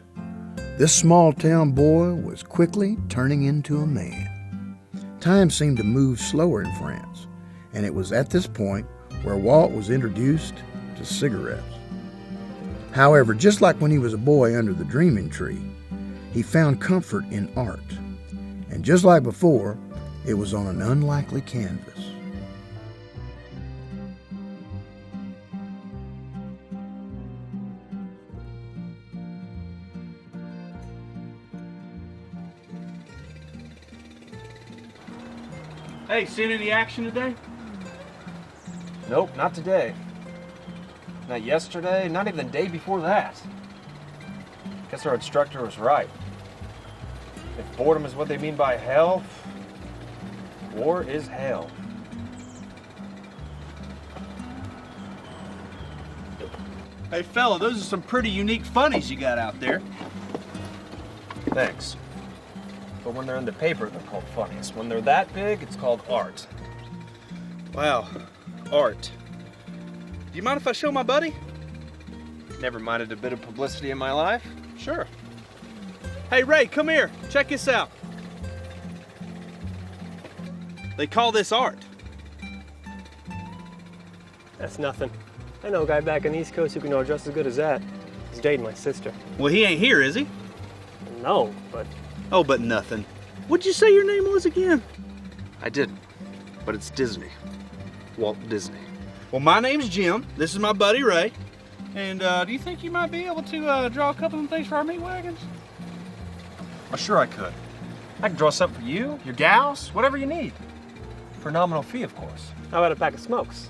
[SPEAKER 1] This small-town boy was quickly turning into a man. Time seemed to move slower in France, and it was at this point where Walt was introduced to cigarettes. However, just like when he was a boy under the dreaming tree, he found comfort in art. And just like before, it was on an unlikely canvas.
[SPEAKER 17] Hey, seen any action today?
[SPEAKER 14] Nope, not today. Not yesterday, not even the day before that. Guess our instructor was right. If boredom is what they mean by hell, war is hell.
[SPEAKER 17] Hey, fella, those are some pretty unique funnies you got out there.
[SPEAKER 14] Thanks. But when they're in the paper, they're called funnies. When they're that big, it's called art.
[SPEAKER 17] Wow, art. Do you mind if I show my buddy?
[SPEAKER 14] Never minded a bit of publicity in my life.
[SPEAKER 17] Sure. Hey, Ray, come here. Check this out. They call this art.
[SPEAKER 18] That's nothing. I know a guy back on the East Coast who can draw just as good as that. He's dating my sister.
[SPEAKER 17] Well, he ain't here, is he?
[SPEAKER 18] No, but...
[SPEAKER 17] Oh, but nothing. What'd you say your name was again?
[SPEAKER 14] I didn't, but it's Disney. Walt Disney.
[SPEAKER 17] Well, my name's Jim. This is my buddy, Ray. And do you think you might be able to draw a couple of things for our meat wagons?
[SPEAKER 14] Well, sure I could. I can draw something for you, your gals, whatever you need. For a nominal fee, of course.
[SPEAKER 18] How about a pack of smokes?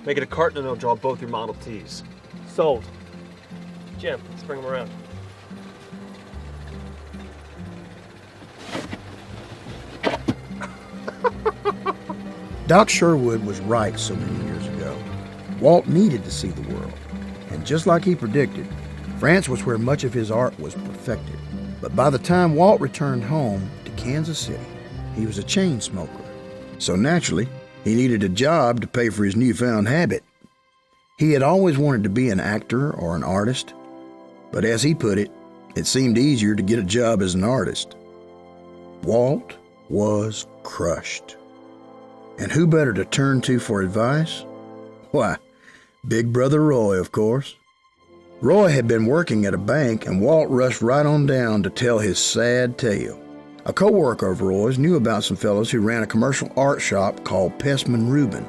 [SPEAKER 14] Make it a carton and I'll draw both your Model Ts.
[SPEAKER 18] Sold. Jim, let's bring them around.
[SPEAKER 1] Doc Sherwood was right so many years ago. Walt needed to see the world. And just like he predicted, France was where much of his art was perfected. But by the time Walt returned home to Kansas City, he was a chain smoker. So naturally, he needed a job to pay for his newfound habit. He had always wanted to be an actor or an artist, but as he put it, it seemed easier to get a job as an artist. Walt was crushed. And who better to turn to for advice? Why, Big Brother Roy, of course. Roy had been working at a bank, and Walt rushed right on down to tell his sad tale. A co-worker of Roy's knew about some fellows who ran a commercial art shop called Pestman Rubin,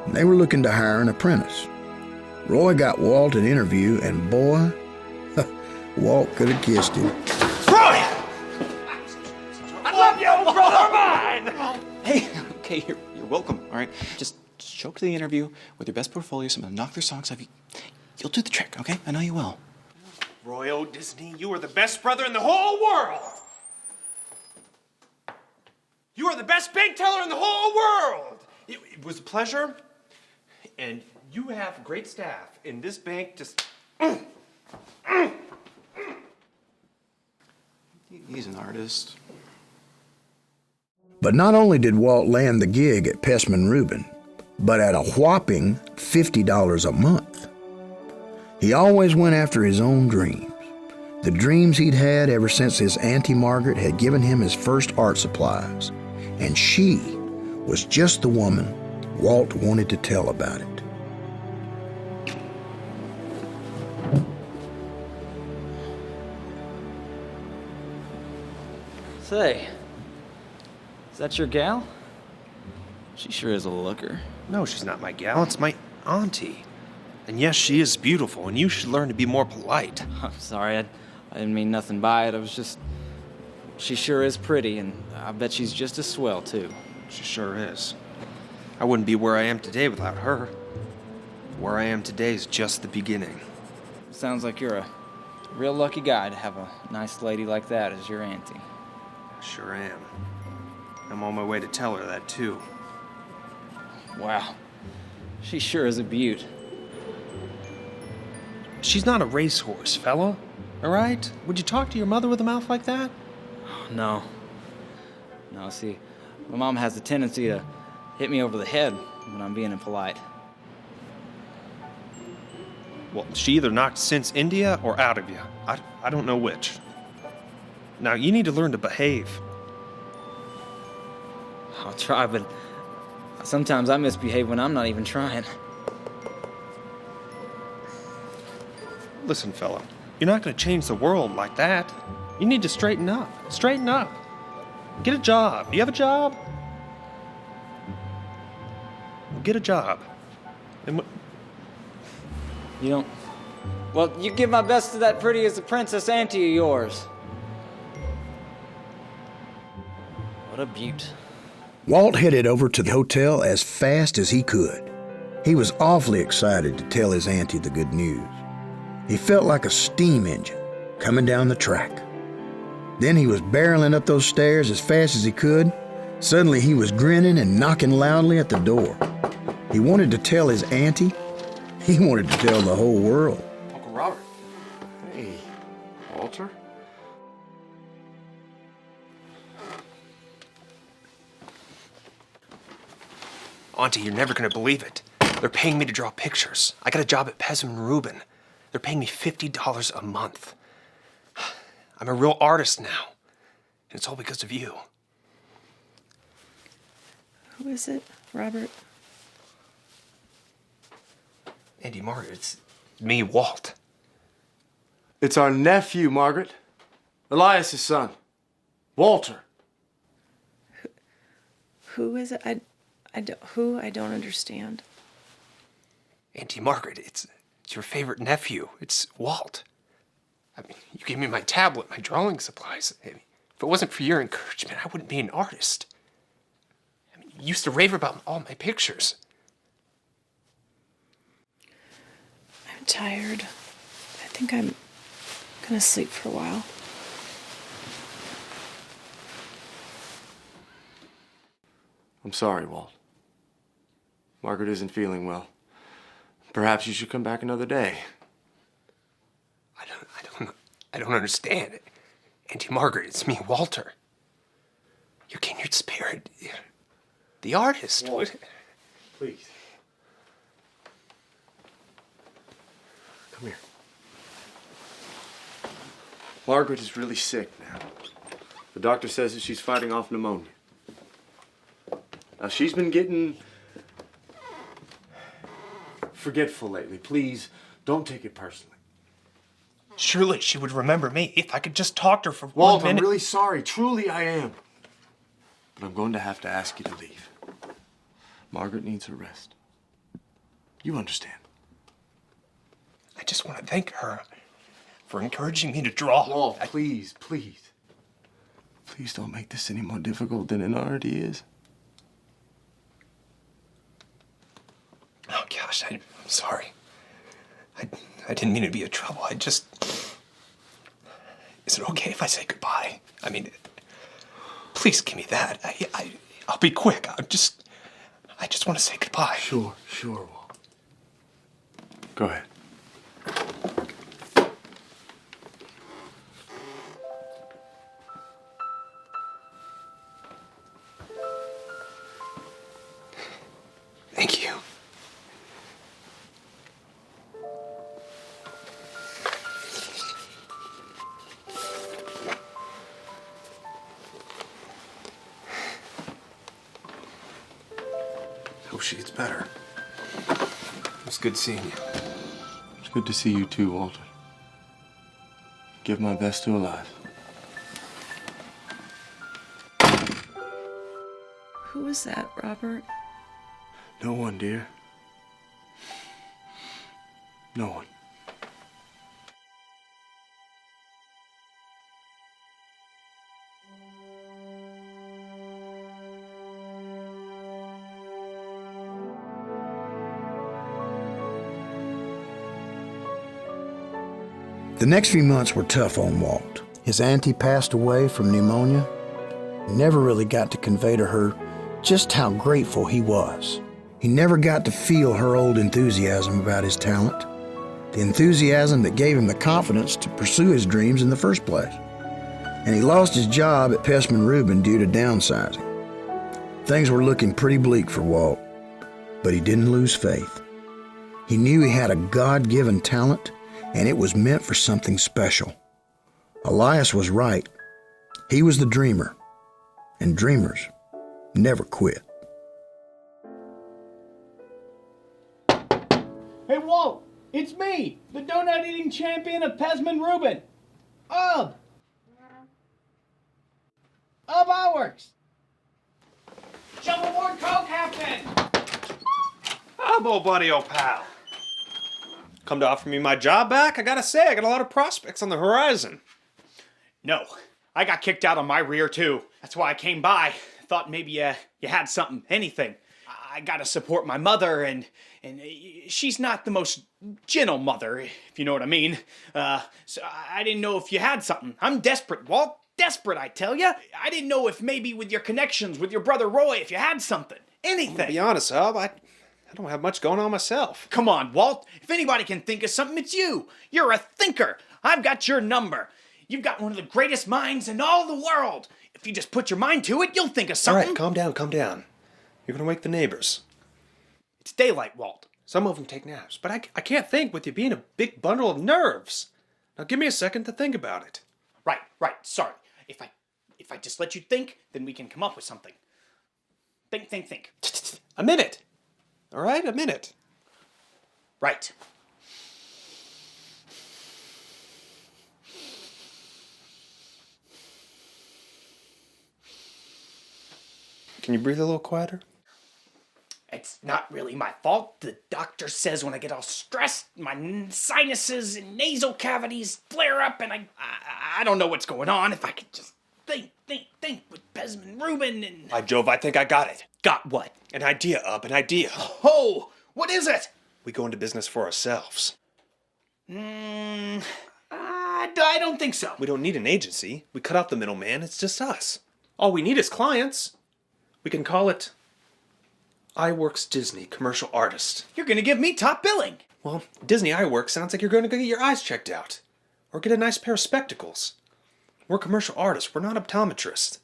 [SPEAKER 1] and they were looking to hire an apprentice. Roy got Walt an interview, and boy, Walt could have kissed him.
[SPEAKER 14] Roy! I love you, brother mine!
[SPEAKER 15] Hey, okay, you're welcome, all right? Just show up to the interview with your best portfolio, so I'm gonna knock their socks off you. You'll do the trick, okay? I know you will.
[SPEAKER 14] Roy O. Disney, you are the best brother in the whole world! You are the best bank teller in the whole world! It was a pleasure, and you have great staff in this bank. Just.
[SPEAKER 15] He's an artist.
[SPEAKER 1] But not only did Walt land the gig at Pestman Rubin, but at a whopping $50 a month. He always went after his own dreams, the dreams he'd had ever since his Auntie Margaret had given him his first art supplies, and she was just the woman Walt wanted to tell about it.
[SPEAKER 19] Say, is that your gal? She sure is a looker.
[SPEAKER 14] No, she's not my gal. It's my auntie. And yes, she is beautiful, and you should learn to be more polite.
[SPEAKER 19] I'm sorry, I didn't mean nothing by it. I was just... She sure is pretty, and I bet she's just as swell, too.
[SPEAKER 14] She sure is. I wouldn't be where I am today without her. Where I am today is just the beginning.
[SPEAKER 19] Sounds like you're a real lucky guy to have a nice lady like that as your auntie.
[SPEAKER 14] I sure am. I'm on my way to tell her that, too.
[SPEAKER 19] Wow. She sure is a beaut.
[SPEAKER 14] She's not a racehorse, fella. All right? Would you talk to your mother with a mouth like that?
[SPEAKER 19] No. No, see, my mom has a tendency to hit me over the head when I'm being impolite.
[SPEAKER 14] Well, she either knocked sense into you or out of you. I don't know which. Now, you need to learn to behave.
[SPEAKER 19] I'll try, but sometimes I misbehave when I'm not even trying.
[SPEAKER 14] Listen, fella, you're not going to change the world like that. You need to straighten up. Straighten up. Get a job. You have a job? Well, get a job. And
[SPEAKER 19] you don't... Well, you give my best to that pretty as a princess auntie of yours. What a beaut.
[SPEAKER 1] Walt headed over to the hotel as fast as he could. He was awfully excited to tell his auntie the good news. He felt like a steam engine coming down the track. Then he was barreling up those stairs as fast as he could. Suddenly he was grinning and knocking loudly at the door. He wanted to tell his auntie. He wanted to tell the whole world.
[SPEAKER 12] Uncle Robert. Hey, Walter?
[SPEAKER 14] Auntie, you're never going to believe it. They're paying me to draw pictures. I got a job at Pestman Rubin. They're paying me $50 a month. I'm a real artist now. And it's all because of you.
[SPEAKER 20] Who is it, Robert?
[SPEAKER 14] Auntie Margaret, it's me, Walt.
[SPEAKER 12] It's our nephew, Margaret. Elias's son. Walter.
[SPEAKER 20] Who is it? I don't understand.
[SPEAKER 14] Auntie Margaret, it's your favorite nephew. It's Walt. I mean, you gave me my tablet, my drawing supplies. I mean, if it wasn't for your encouragement, I wouldn't be an artist. I mean, you used to rave about all my pictures.
[SPEAKER 20] I'm tired. I think I'm gonna sleep for a while.
[SPEAKER 12] I'm sorry, Walt. Margaret isn't feeling well. Perhaps you should come back another day.
[SPEAKER 14] I don't understand. Auntie Margaret, it's me, Walter. Your kindred spirit. The artist.
[SPEAKER 12] Walt, please. Come here. Margaret is really sick now. The doctor says that she's fighting off pneumonia. Now, she's been getting forgetful lately. Please, don't take it personally.
[SPEAKER 14] Surely she would remember me if I could just talk to her for
[SPEAKER 12] Walt,
[SPEAKER 14] 1 minute.
[SPEAKER 12] I'm really sorry. Truly, I am. But I'm going to have to ask you to leave. Margaret needs her rest. You understand.
[SPEAKER 14] just want to thank her for encouraging me to draw.
[SPEAKER 15] Walt, please, please. Please don't make this any more difficult than it already is.
[SPEAKER 14] Oh, gosh, I'm sorry. I didn't mean to be a trouble. Is it okay if I say goodbye? I mean, please give me that. I'll be quick. I just want to say goodbye.
[SPEAKER 15] Sure, Walt. Go ahead.
[SPEAKER 14] Thank you.
[SPEAKER 15] Hope she gets better.
[SPEAKER 14] It's good seeing you.
[SPEAKER 15] It's good to see you too, Walter. Give my best to Eliza.
[SPEAKER 20] Who is that, Robert?
[SPEAKER 15] No one, dear. No one.
[SPEAKER 1] The next few months were tough on Walt. His auntie passed away from pneumonia. He never really got to convey to her just how grateful he was. He never got to feel her old enthusiasm about his talent, the enthusiasm that gave him the confidence to pursue his dreams in the first place. And he lost his job at Pestman Rubin due to downsizing. Things were looking pretty bleak for Walt, but he didn't lose faith. He knew he had a God-given talent, and it was meant for something special. Elias was right. He was the dreamer, and dreamers never quit.
[SPEAKER 17] Hey, Walt, it's me, the donut-eating champion of Pestman Rubin. Ub, Iworks. Shuffleboard Coke, Captain.
[SPEAKER 14] Old buddy, old pal. Come to offer me my job back? I gotta say, I got a lot of prospects on the horizon.
[SPEAKER 17] No, I got kicked out on my rear, too. That's why I came by. Thought maybe you had something, anything. I gotta support my mother, and she's not the most gentle mother, if you know what I mean. So I didn't know if you had something. I'm desperate, Walt. Desperate, I tell ya. I didn't know if maybe with your connections with your brother Roy, if you had something. Anything.
[SPEAKER 14] To be honest, Hub, I don't have much going on myself.
[SPEAKER 17] Come on, Walt. If anybody can think of something, it's you. You're a thinker. I've got your number. You've got one of the greatest minds in all the world. If you just put your mind to it, you'll think of something.
[SPEAKER 14] All right, calm down. You're gonna wake the neighbors.
[SPEAKER 17] It's daylight, Walt.
[SPEAKER 14] Some of them take naps, but I can't think with you being a big bundle of nerves. Now give me a second to think about it.
[SPEAKER 17] Right. Sorry. If I just let you think, then we can come up with something. Think.
[SPEAKER 14] A minute. All right, a minute.
[SPEAKER 17] Right.
[SPEAKER 14] Can you breathe a little quieter?
[SPEAKER 17] It's not really my fault. The doctor says when I get all stressed, my sinuses and nasal cavities flare up, and I don't know what's going on. If I could just think with Pestman Rubin and...
[SPEAKER 14] By Jove, I think I got it.
[SPEAKER 17] Got what?
[SPEAKER 14] An idea, an idea.
[SPEAKER 17] Oh, what is it?
[SPEAKER 14] We go into business for ourselves.
[SPEAKER 17] I don't think so.
[SPEAKER 14] We don't need an agency. We cut out the middleman. It's just us. All we need is clients. We can call it iWorks Disney Commercial Artist.
[SPEAKER 17] You're going to give me top billing.
[SPEAKER 14] Well, Disney iWorks sounds like you're going to go get your eyes checked out. Or get a nice pair of spectacles. We're commercial artists. We're not optometrists.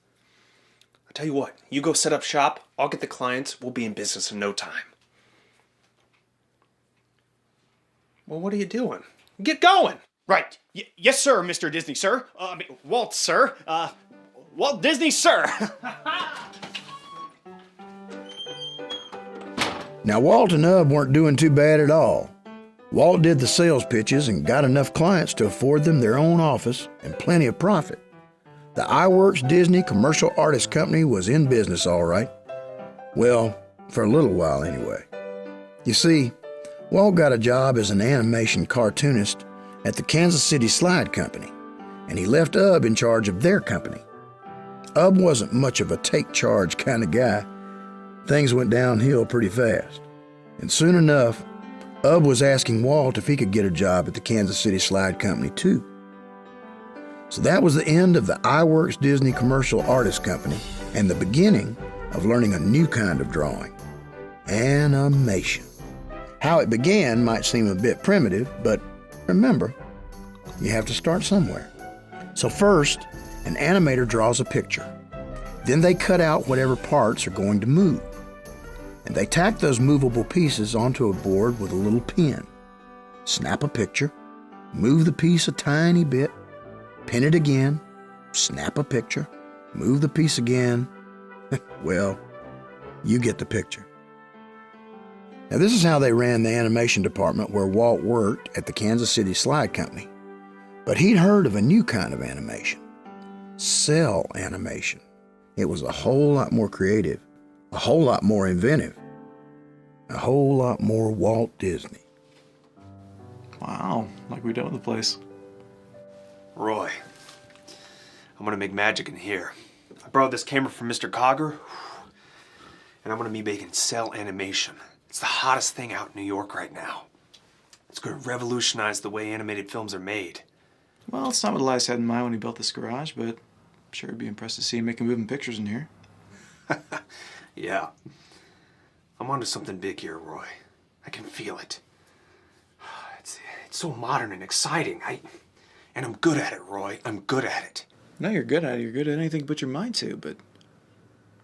[SPEAKER 14] I tell you what, you go set up shop, I'll get the clients, we'll be in business in no time. Well, what are you doing? Get going!
[SPEAKER 17] Right. Yes, sir, Mr. Disney, sir. Walt, sir. Walt Disney, sir.
[SPEAKER 1] Now, Walt and Ub weren't doing too bad at all. Walt did the sales pitches and got enough clients to afford them their own office and plenty of profit. The iWorks Disney Commercial Artist Company was in business all right. Well, for a little while anyway. You see, Walt got a job as an animation cartoonist at the Kansas City Slide Company, and he left Ub in charge of their company. Ub wasn't much of a take-charge kind of guy. Things went downhill pretty fast. And soon enough, Ub was asking Walt if he could get a job at the Kansas City Slide Company too. So that was the end of the iWorks Disney Commercial Artist Company and the beginning of learning a new kind of drawing, animation. How it began might seem a bit primitive, but remember, you have to start somewhere. So first, an animator draws a picture. Then they cut out whatever parts are going to move. And they tack those movable pieces onto a board with a little pin. Snap a picture, move the piece a tiny bit, pin it again, snap a picture, move the piece again. Well, you get the picture. Now this is how they ran the animation department where Walt worked at the Kansas City Slide Company. But he'd heard of a new kind of animation. Cell animation. It was a whole lot more creative, a whole lot more inventive, a whole lot more Walt Disney.
[SPEAKER 15] Wow, like we done with the place.
[SPEAKER 14] Roy, I'm gonna make magic in here. I borrowed this camera from Mr. Cogger, and I'm gonna be making cell animation. It's the hottest thing out in New York right now. It's gonna revolutionize the way animated films are made.
[SPEAKER 15] Well, it's not what Elias had in mind when he built this garage, but I'm sure he'd be impressed to see him making moving pictures in here.
[SPEAKER 14] Yeah. I'm onto something big here, Roy. I can feel it. It's so modern and exciting. And I'm good at it, Roy. I'm good at it.
[SPEAKER 15] No, you're good at it. You're good at anything you put your mind to, but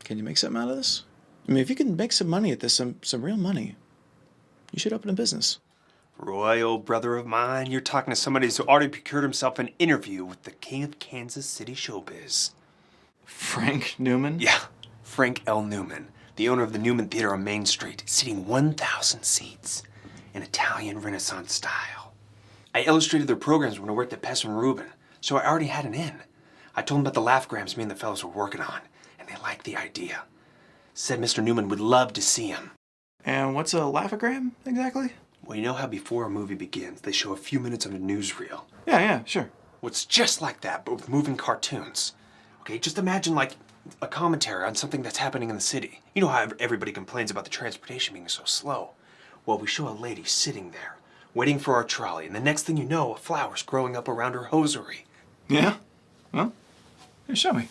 [SPEAKER 15] can you make something out of this? I mean, if you can make some money at this, some real money, you should open a business.
[SPEAKER 14] Roy, old brother of mine, you're talking to somebody who's already procured himself an interview with the king of Kansas City showbiz.
[SPEAKER 15] Frank Newman?
[SPEAKER 14] Yeah, Frank L. Newman, the owner of the Newman Theater on Main Street, seating 1,000 seats in Italian Renaissance style. I illustrated their programs when I worked at Pess and Rubin, so I already had an in. I told them about the laughgrams me and the fellows were working on, and they liked the idea. Said Mr. Newman would love to see him.
[SPEAKER 15] And what's a laughogram, exactly?
[SPEAKER 14] Well, you know how before a movie begins, they show a few minutes of a newsreel?
[SPEAKER 15] Yeah, sure.
[SPEAKER 14] Well, it's just like that, but with moving cartoons. Okay, just imagine like a commentary on something that's happening in the city. You know how everybody complains about the transportation being so slow? Well, we show a lady sitting there, waiting for our trolley, and the next thing you know, a flower's growing up around her hosiery.
[SPEAKER 15] Yeah? Well, here, show me.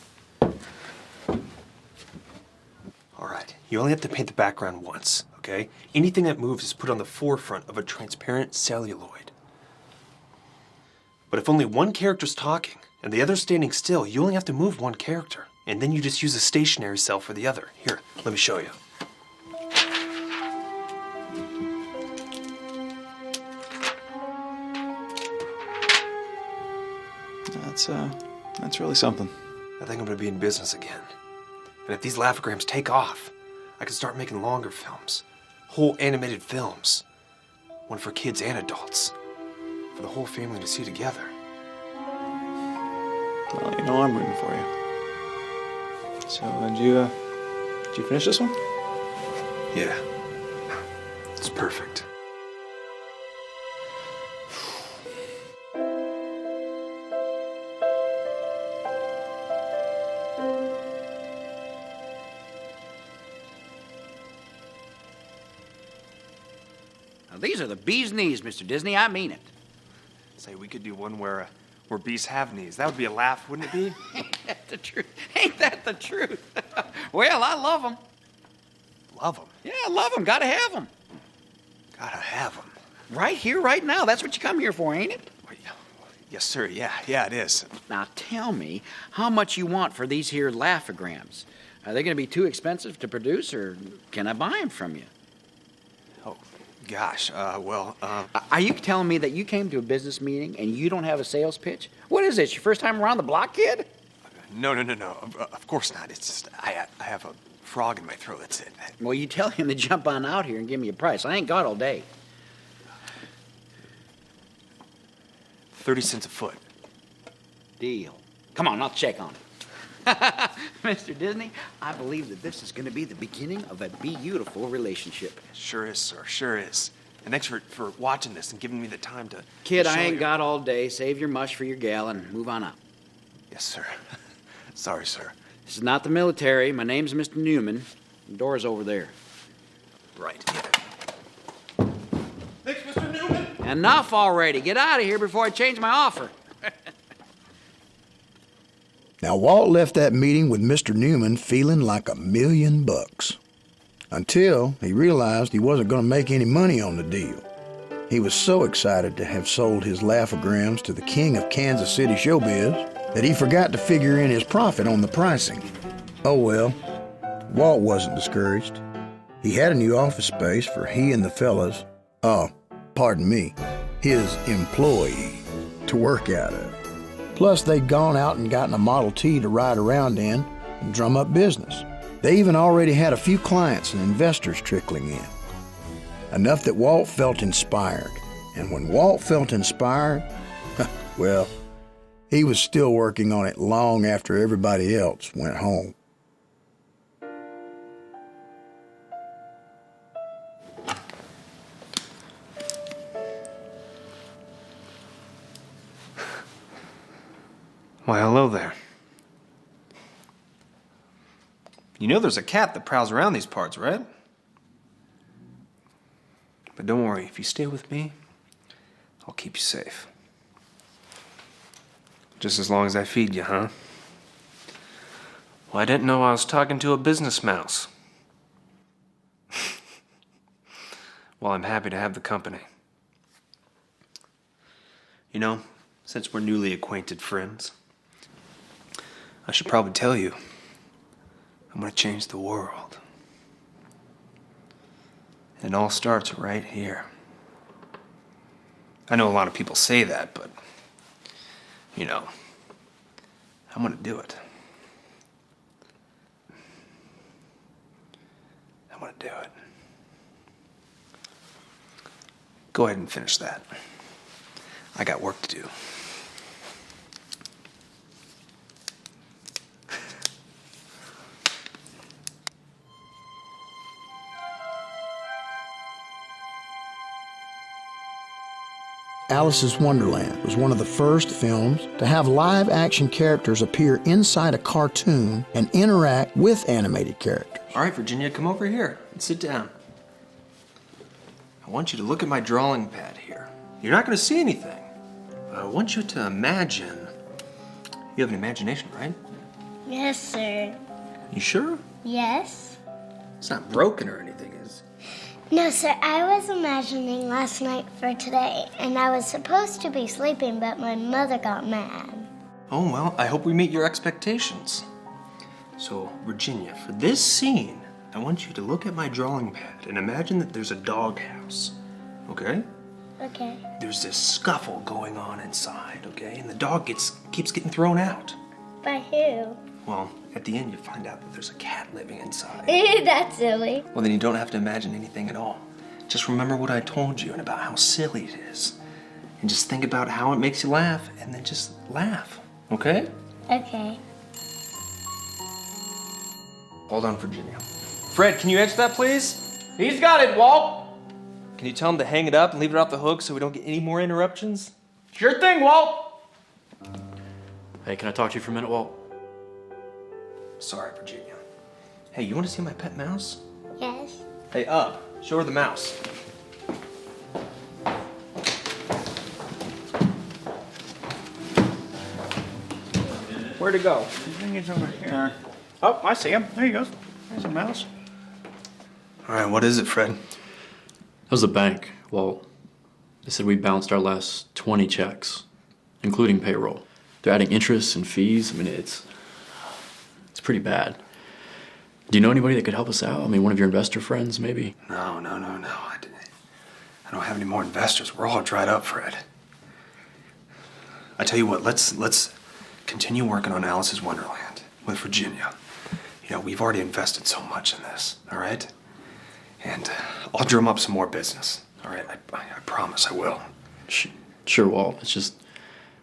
[SPEAKER 14] All right, you only have to paint the background once, okay? Anything that moves is put on the forefront of a transparent celluloid. But if only one character's talking and the other's standing still, you only have to move one character. And then you just use a stationary cell for the other. Here, let me show you.
[SPEAKER 15] That's really something.
[SPEAKER 14] I think I'm gonna be in business again. And if these laughograms take off, I can start making longer films. Whole animated films. One for kids and adults. For the whole family to see together.
[SPEAKER 15] Well, you know I'm rooting for you. So, did you finish this one?
[SPEAKER 14] Yeah. It's perfect.
[SPEAKER 21] Now, these are the bee's knees, Mr. Disney. I mean it.
[SPEAKER 14] Say, we could do one where bees have knees. That would be a laugh, wouldn't it be?
[SPEAKER 21] Ain't that the truth? Ain't that the truth? Well, I love them.
[SPEAKER 14] Love them?
[SPEAKER 21] Yeah, I love them. Gotta have them.
[SPEAKER 14] Gotta have them.
[SPEAKER 21] Right here, right now. That's what you come here for, ain't it?
[SPEAKER 14] Yes, sir. Yeah, it is.
[SPEAKER 21] Now, tell me how much you want for these here laughograms. Are they going to be too expensive to produce, or can I buy them from you?
[SPEAKER 14] Oh, gosh.
[SPEAKER 21] Are you telling me that you came to a business meeting and you don't have a sales pitch? What is this, your first time around the block, kid?
[SPEAKER 14] No. Of course not. It's just, I have a frog in my throat. That's it.
[SPEAKER 21] Well, you tell him to jump on out here and give me a price. I ain't got all day.
[SPEAKER 14] 30 cents a foot.
[SPEAKER 21] Deal. Come on, I'll check on it. Mr. Disney, I believe that this is going to be the beginning of a beautiful relationship.
[SPEAKER 14] Sure is, sir. Sure is. And thanks for watching this and giving me the time to...
[SPEAKER 21] Kid,
[SPEAKER 14] to show
[SPEAKER 21] I ain't
[SPEAKER 14] you.
[SPEAKER 21] got all day. Save your mush for your gal and move on up.
[SPEAKER 14] Yes, sir. Sorry, sir.
[SPEAKER 21] This is not the military. My name's Mr. Newman. The door's over there.
[SPEAKER 14] Right.
[SPEAKER 21] Thanks, Mr. Newman. Enough already. Get out of here before I change my offer.
[SPEAKER 1] Now, Walt left that meeting with Mr. Newman feeling like $1 million. Until he realized he wasn't going to make any money on the deal. He was so excited to have sold his laughograms to the king of Kansas City showbiz that he forgot to figure in his profit on the pricing. Oh well, Walt wasn't discouraged. He had a new office space for he and the fellas, his employee, to work out of. Plus, they'd gone out and gotten a Model T to ride around in and drum up business. They even already had a few clients and investors trickling in. Enough that Walt felt inspired. And when Walt felt inspired, well, he was still working on it long after everybody else went home.
[SPEAKER 14] Why, hello there. You know there's a cat that prowls around these parts, right? But don't worry, if you stay with me, I'll keep you safe. Just as long as I feed you, huh? Well, I didn't know I was talking to a business mouse. Well, I'm happy to have the company. You know, since we're newly acquainted friends, I should probably tell you, I'm gonna change the world. It all starts right here. I know a lot of people say that, but, you know, I'm gonna do it. I'm gonna do it. Go ahead and finish that. I got work to do.
[SPEAKER 1] Alice's Wonderland was one of the first films to have live-action characters appear inside a cartoon and interact with animated characters.
[SPEAKER 14] All right, Virginia, come over here and sit down. I want you to look at my drawing pad here. You're not going to see anything. I want you to imagine. You have an imagination, right?
[SPEAKER 5] Yes, sir.
[SPEAKER 14] You sure?
[SPEAKER 5] Yes.
[SPEAKER 14] It's not broken or anything, is it?
[SPEAKER 5] No, sir, I was imagining last night for today, and I was supposed to be sleeping, but my mother got mad.
[SPEAKER 14] Oh, well, I hope we meet your expectations. So, Virginia, for this scene, I want you to look at my drawing pad and imagine that there's a doghouse, okay?
[SPEAKER 5] Okay.
[SPEAKER 14] There's this scuffle going on inside, okay? And the dog keeps getting thrown out.
[SPEAKER 5] By who?
[SPEAKER 14] Well, at the end, you find out that there's a cat living inside.
[SPEAKER 5] That's silly.
[SPEAKER 14] Well, then you don't have to imagine anything at all. Just remember what I told you and about how silly it is. And just think about how it makes you laugh, and then just laugh, okay?
[SPEAKER 5] Okay.
[SPEAKER 14] Hold on, Virginia. Fred, can you answer that, please? He's got it, Walt. Can you tell him to hang it up and leave it off the hook so we don't get any more interruptions?
[SPEAKER 11] Sure thing, Walt.
[SPEAKER 2] Hey, can I talk to you for a minute, Walt?
[SPEAKER 14] Sorry, Virginia. Hey, you want to see my pet mouse?
[SPEAKER 5] Yes.
[SPEAKER 14] Hey, up. Show her the mouse.
[SPEAKER 17] Where'd it go? I think it's over here. Oh, I see him. There he goes. There's a mouse.
[SPEAKER 14] All right, what is it, Fred?
[SPEAKER 2] That was the bank, Walt. They said we bounced our last 20 checks, including payroll. They're adding interest and fees. I mean, it's pretty bad. Do you know anybody that could help us out? I mean, one of your investor friends, maybe?
[SPEAKER 14] No. I don't have any more investors. We're all dried up, Fred. I tell you what, let's continue working on Alice's Wonderland with Virginia. You know, we've already invested so much in this, all right? And I'll drum up some more business, all right? I promise I will.
[SPEAKER 2] Sure, Walt. It's just,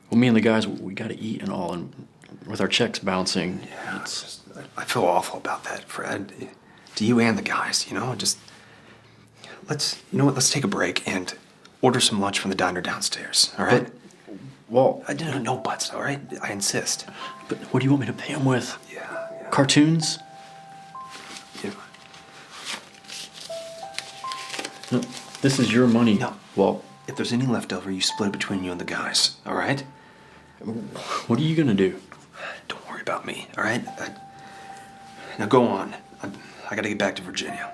[SPEAKER 2] well, me and the guys, we got to eat and all, and with our checks bouncing,
[SPEAKER 14] yeah, I feel awful about that, Fred. To you and the guys, you know, just you know what? Let's take a break and order some lunch from the diner downstairs. All right?
[SPEAKER 2] Walt.
[SPEAKER 14] No buts. All right? I insist.
[SPEAKER 2] But what do you want me to pay him with? Cartoons?
[SPEAKER 14] Yeah.
[SPEAKER 2] No, this is your money.
[SPEAKER 14] No.
[SPEAKER 2] Walt.
[SPEAKER 14] If there's any left over, you split it between you and the guys. All right?
[SPEAKER 2] What are you gonna do?
[SPEAKER 14] Don't worry about me. All right? Now go on. I gotta get back to Virginia.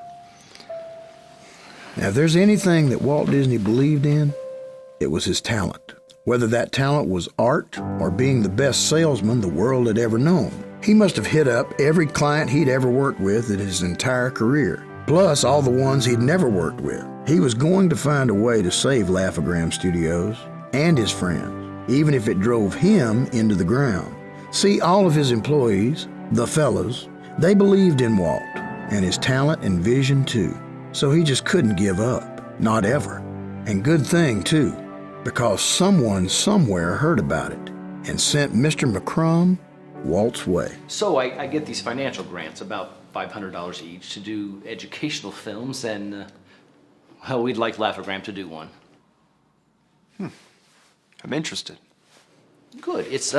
[SPEAKER 1] Now, if there's anything that Walt Disney believed in, it was his talent. Whether that talent was art or being the best salesman the world had ever known. He must have hit up every client he'd ever worked with in his entire career, plus all the ones he'd never worked with. He was going to find a way to save Laugh-O-Gram Studios and his friends, even if it drove him into the ground. See, all of his employees, the fellas, they believed in Walt and his talent and vision too. So he just couldn't give up, not ever. And good thing too, because someone somewhere heard about it and sent Mr. McCrum Walt's way.
[SPEAKER 9] So I get these financial grants, about $500 each, to do educational films, and well, we'd like Laugh-O-Gram to do one.
[SPEAKER 14] I'm interested.
[SPEAKER 9] Good. It's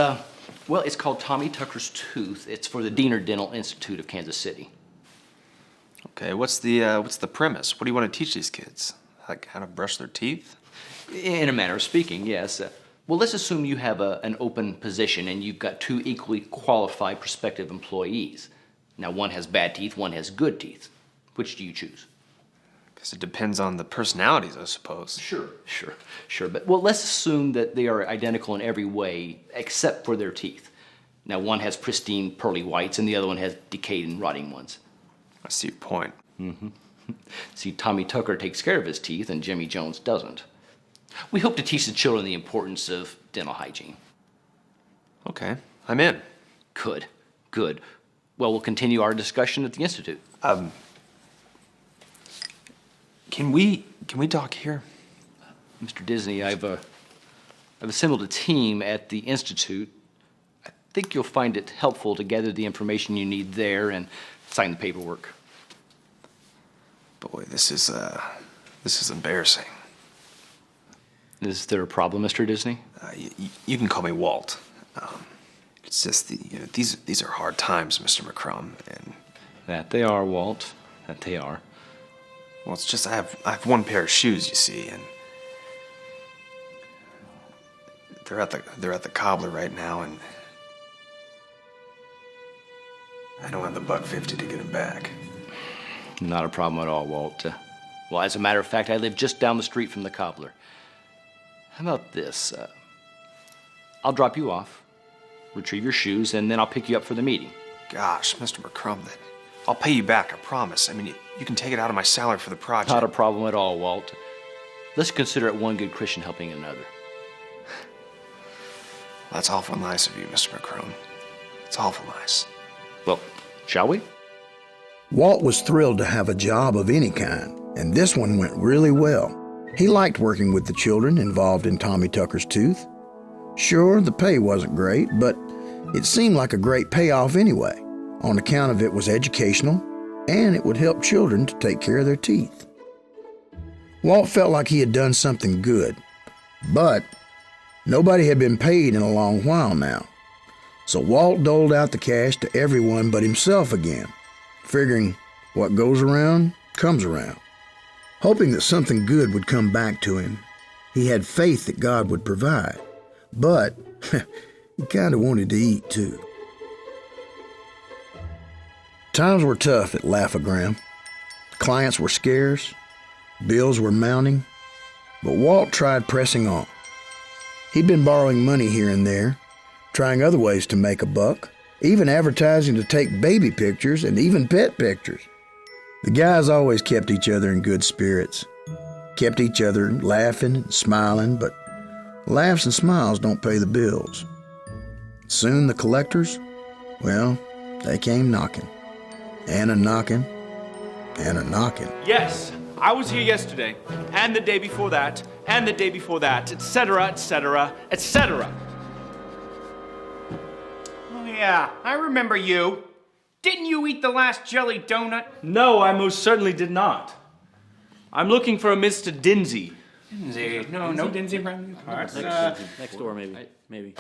[SPEAKER 9] called Tommy Tucker's Tooth. It's for the Diener Dental Institute of Kansas City.
[SPEAKER 14] Okay, what's the premise? What do you want to teach these kids? Like how to brush their teeth?
[SPEAKER 9] In a manner of speaking, yes. Well, let's assume you have an open position and you've got two equally qualified prospective employees. Now, one has bad teeth, one has good teeth. Which do you choose?
[SPEAKER 14] Because it depends on the personalities, I suppose.
[SPEAKER 9] Sure. But, well, let's assume that they are identical in every way except for their teeth. Now, one has pristine pearly whites and the other one has decayed and rotting ones.
[SPEAKER 14] I see your point.
[SPEAKER 9] Mm-hmm. See, Tommy Tucker takes care of his teeth and Jimmy Jones doesn't. We hope to teach the children the importance of dental hygiene.
[SPEAKER 14] Okay, I'm in.
[SPEAKER 9] Good. Well, we'll continue our discussion at the Institute.
[SPEAKER 14] Can we talk here?
[SPEAKER 9] Mr. Disney, I've assembled a team at the Institute. I think you'll find it helpful to gather the information you need there and sign the paperwork.
[SPEAKER 14] Boy, this is embarrassing.
[SPEAKER 9] Is there a problem, Mr. Disney?
[SPEAKER 14] You can call me Walt. It's just these are hard times, Mr. McCrum, and
[SPEAKER 9] that they are, Walt. That they are.
[SPEAKER 14] Well, it's just I have one pair of shoes, you see, and they're at the cobbler right now, and I don't have the $1.50 to get them back.
[SPEAKER 9] Not a problem at all, Walt. Well, as a matter of fact, I live just down the street from the cobbler. How about this? I'll drop you off, retrieve your shoes, and then I'll pick you up for the meeting.
[SPEAKER 14] Gosh, Mr. McCrum, then I'll pay you back, I promise. I mean, you can take it out of my salary for the project.
[SPEAKER 9] Not a problem at all, Walt. Let's consider it one good Christian helping another.
[SPEAKER 14] That's awful nice of you, Mr. McCrum. It's awful nice.
[SPEAKER 9] Well, shall we?
[SPEAKER 1] Walt was thrilled to have a job of any kind, and this one went really well. He liked working with the children involved in Tommy Tucker's Tooth. Sure, the pay wasn't great, but it seemed like a great payoff anyway, on account of it was educational, and it would help children to take care of their teeth. Walt felt like he had done something good, but nobody had been paid in a long while now. So Walt doled out the cash to everyone but himself again, figuring what goes around comes around. Hoping that something good would come back to him, he had faith that God would provide, but he kind of wanted to eat too. Times were tough at Laugh-O-Gram. Clients were scarce, bills were mounting, but Walt tried pressing on. He'd been borrowing money here and there, trying other ways to make a buck, even advertising to take baby pictures and even pet pictures. The guys always kept each other in good spirits, kept each other laughing and smiling, but laughs and smiles don't pay the bills. Soon the collectors, well, they came knocking, and a-knocking, and a-knocking.
[SPEAKER 17] Yes, I was here yesterday, and the day before that, and the day before that, etc., etc., etc. Oh yeah, I remember you. Didn't you eat the last jelly donut?
[SPEAKER 22] No, I most certainly did not.
[SPEAKER 7] I'm looking for a Mr. Dinsey.
[SPEAKER 17] Dinsey? No Dinsey around these parts.
[SPEAKER 2] Next door, maybe.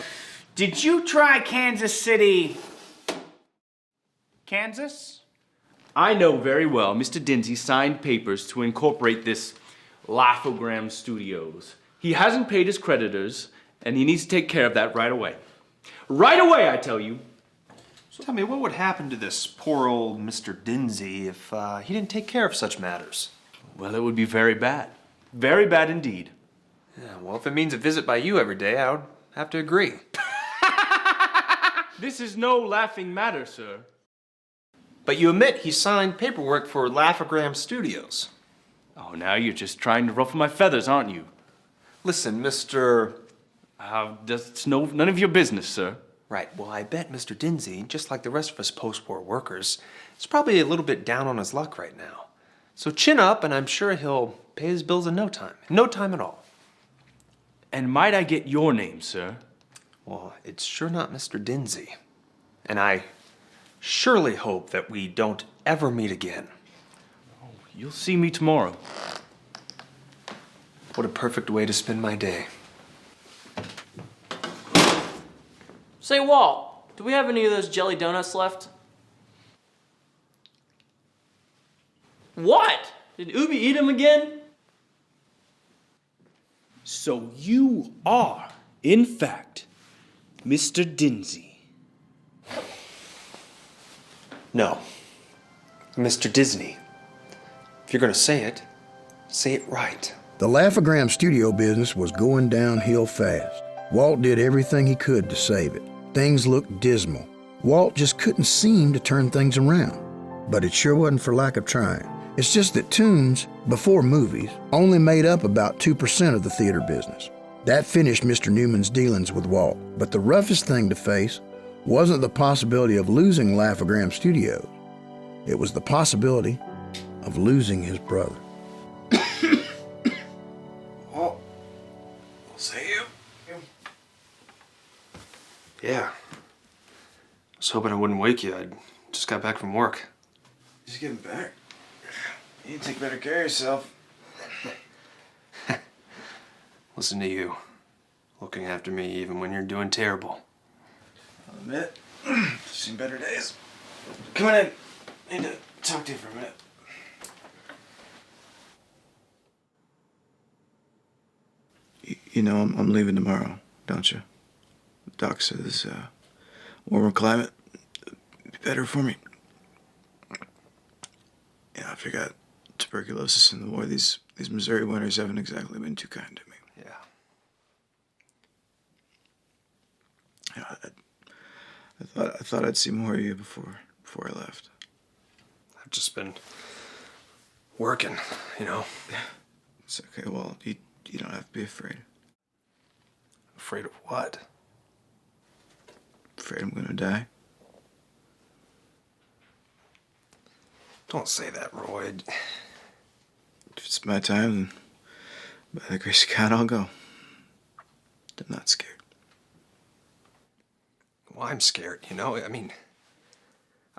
[SPEAKER 17] Did you try Kansas City, Kansas?
[SPEAKER 7] I know very well Mr. Dinsey signed papers to incorporate this Laughogram Studios. He hasn't paid his creditors, and he needs to take care of that right away. Right away, I tell you.
[SPEAKER 14] So tell me, what would happen to this poor old Mr. Dinsey if he didn't take care of such matters?
[SPEAKER 7] Well, it would be very bad. Very bad indeed.
[SPEAKER 14] Yeah, well, if it means a visit by you every day, I would have to agree.
[SPEAKER 7] This is no laughing matter, sir.
[SPEAKER 14] But you admit he signed paperwork for Laughogram Studios.
[SPEAKER 7] Oh, now you're just trying to ruffle my feathers, aren't you?
[SPEAKER 14] Listen, Mr.
[SPEAKER 7] That's none of your business, sir.
[SPEAKER 14] Right, well, I bet Mr. Dinsey, just like the rest of us post-war workers, is probably a little bit down on his luck right now. So chin up, and I'm sure he'll pay his bills in no time. No time at all.
[SPEAKER 7] And might I get your name, sir?
[SPEAKER 14] Well, it's sure not Mr. Dinsey. And I surely hope that we don't ever meet again.
[SPEAKER 7] Oh, you'll see me tomorrow.
[SPEAKER 14] What a perfect way to spend my day.
[SPEAKER 4] Say, Walt, do we have any of those jelly donuts left? What? Did Ubi eat them again?
[SPEAKER 7] So you are, in fact, Mr. Dinsey.
[SPEAKER 14] No. Mr. Disney. If you're going to say it right.
[SPEAKER 1] The Laughogram studio business was going downhill fast. Walt did everything he could to save it. Things looked dismal. Walt just couldn't seem to turn things around. But it sure wasn't for lack of trying. It's just that tunes, before movies, only made up about 2% of the theater business. That finished Mr. Newman's dealings with Walt. But the roughest thing to face wasn't the possibility of losing Laughogram Studios. It was the possibility of losing his brother.
[SPEAKER 14] Walt, I'll see you. Yeah. I was hoping I wouldn't wake you. I just got back from work.
[SPEAKER 15] Just getting back. You need to take better care of yourself.
[SPEAKER 14] Listen to you. Looking after me even when you're doing terrible.
[SPEAKER 15] I'll admit, I've seen better days. Come on in. I need to talk to you for a minute. You know, I'm leaving tomorrow, don't you? Doc says warmer climate be better for me. Yeah, I forgot tuberculosis in the war. These Missouri winters haven't exactly been too kind to me. Yeah. I thought I'd see more of you before I left.
[SPEAKER 14] I've just been working, you know.
[SPEAKER 15] It's okay, Walt. You don't have to be afraid.
[SPEAKER 14] Afraid of what?
[SPEAKER 15] Afraid I'm gonna die?
[SPEAKER 14] Don't say that, Roy.
[SPEAKER 15] If it's my time, then by the grace of God, I'll go. I'm not scared.
[SPEAKER 14] Well, I'm scared, you know? I mean,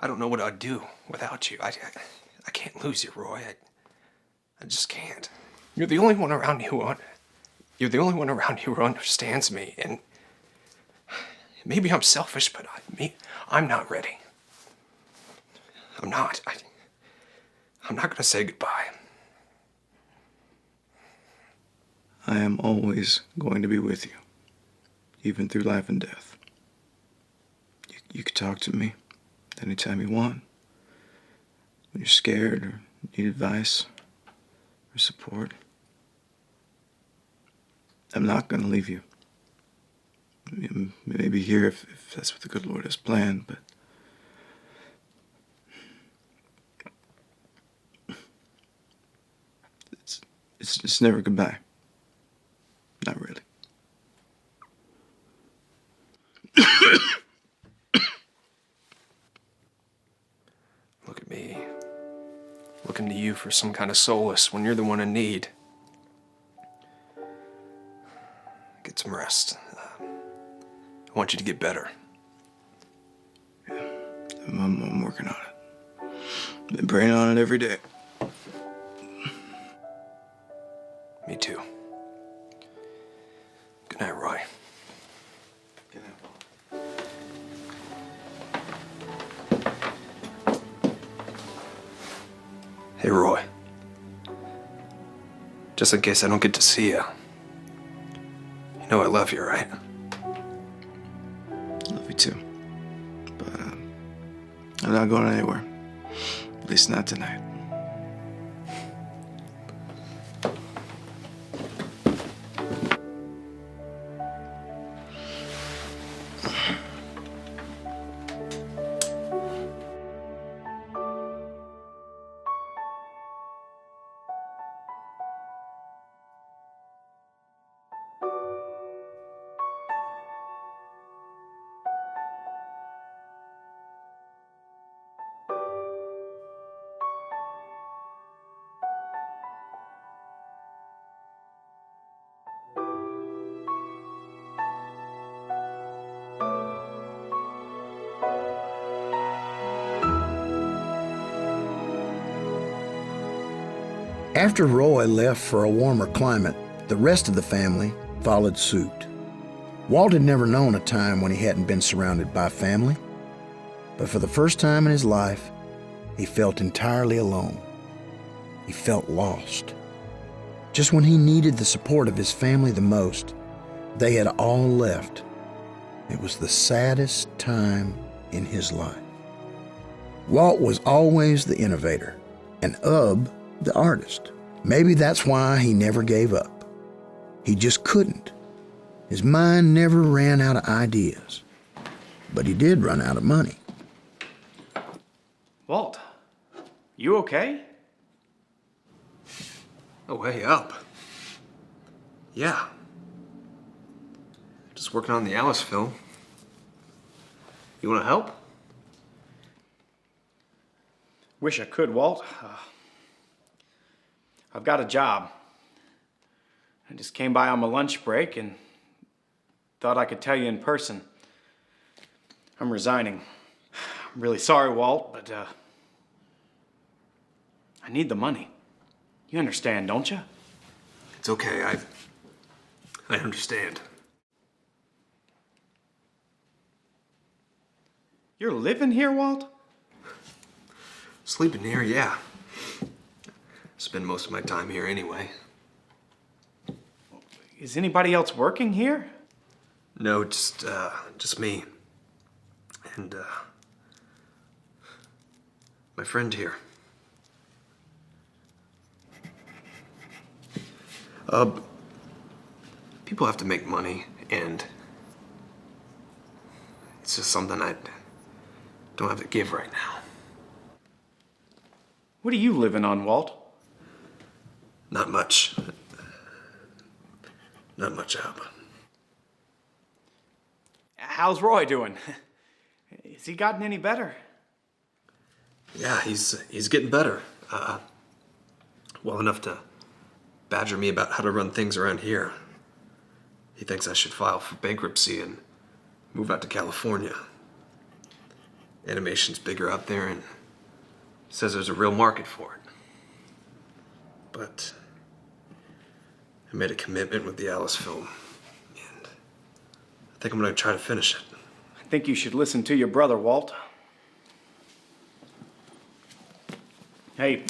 [SPEAKER 14] I don't know what I'd do without you. I can't lose you, Roy. I just can't. You're the only one around me who understands me, and maybe I'm selfish, but I'm not ready. I'm not. I'm not gonna say goodbye.
[SPEAKER 15] I am always going to be with you, even through life and death. You can talk to me anytime you want. When you're scared or need advice or support. I'm not going to leave you. Maybe here if that's what the good Lord has planned, but it's never goodbye. Not really.
[SPEAKER 14] Look at me. Looking to you for some kind of solace when you're the one in need. Get some rest. I want you to get better.
[SPEAKER 15] Yeah, I'm working on it. Been praying on it every day.
[SPEAKER 14] Good night, Roy.
[SPEAKER 15] Good night, Walt.
[SPEAKER 14] Hey, Roy. Just in case I don't get to see you. You know I love you, right?
[SPEAKER 15] Love you too. But I'm not going anywhere. At least not tonight.
[SPEAKER 1] After Roy left for a warmer climate, the rest of the family followed suit. Walt had never known a time when he hadn't been surrounded by family, but for the first time in his life, he felt entirely alone. He felt lost. Just when he needed the support of his family the most, they had all left. It was the saddest time in his life. Walt was always the innovator, and Ub the artist. Maybe that's why he never gave up. He just couldn't. His mind never ran out of ideas. But he did run out of money.
[SPEAKER 17] Walt, you okay?
[SPEAKER 14] Oh, hey, up. Yeah. Just working on the Alice film. You want to help?
[SPEAKER 17] Wish I could, Walt. I've got a job. I just came by on my lunch break and thought I could tell you in person. I'm resigning. I'm really sorry, Walt, but I need the money. You understand, don't you?
[SPEAKER 14] It's okay. I understand.
[SPEAKER 17] You're living here, Walt?
[SPEAKER 14] Sleeping here, yeah. Spend most of my time here anyway.
[SPEAKER 17] Is anybody else working here?
[SPEAKER 14] No, just me. And, my friend here. People have to make money, and it's just something I don't have to give right now.
[SPEAKER 17] What are you living on, Walt?
[SPEAKER 14] Not much. Not much help.
[SPEAKER 17] How's Roy doing? Has he gotten any better?
[SPEAKER 14] Yeah, he's getting better. Well enough to badger me about how to run things around here. He thinks I should file for bankruptcy and move out to California. Animation's bigger out there, and says there's a real market for it. But I made a commitment with the Alice film, and I think I'm gonna try to finish it.
[SPEAKER 17] I think you should listen to your brother, Walt. Hey,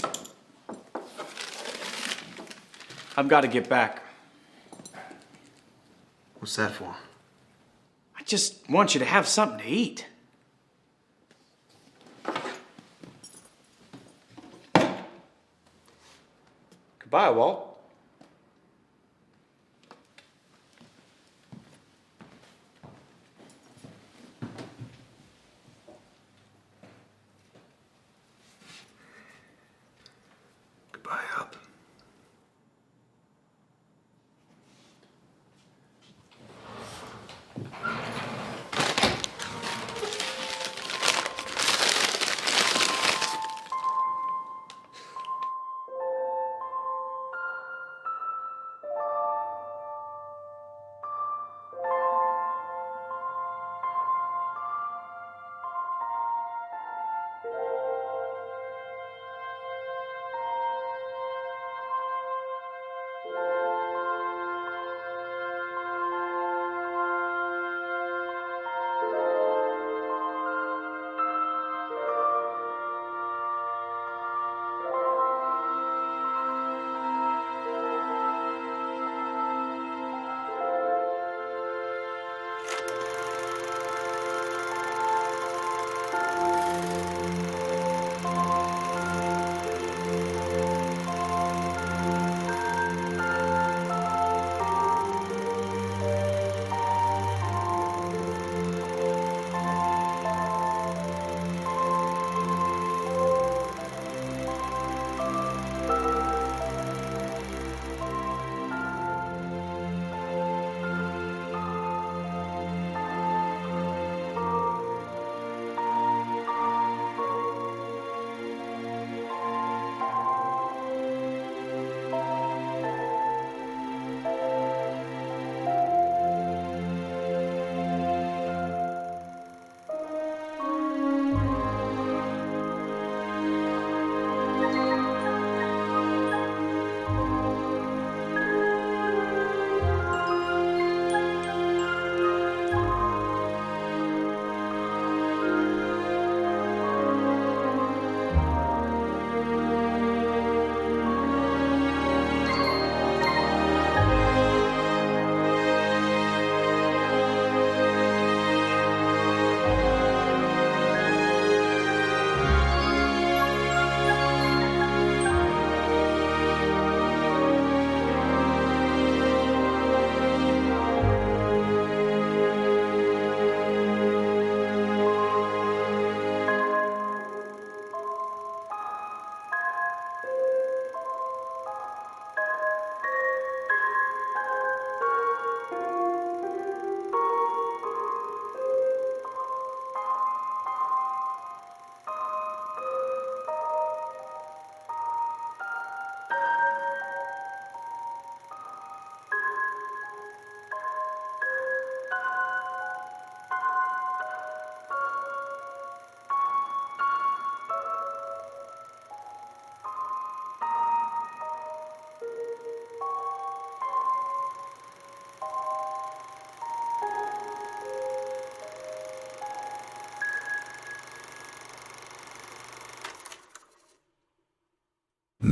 [SPEAKER 17] I've got to get back.
[SPEAKER 14] What's that for?
[SPEAKER 17] I just want you to have something to eat. Goodbye, Walt.
[SPEAKER 14] Goodbye, Hub.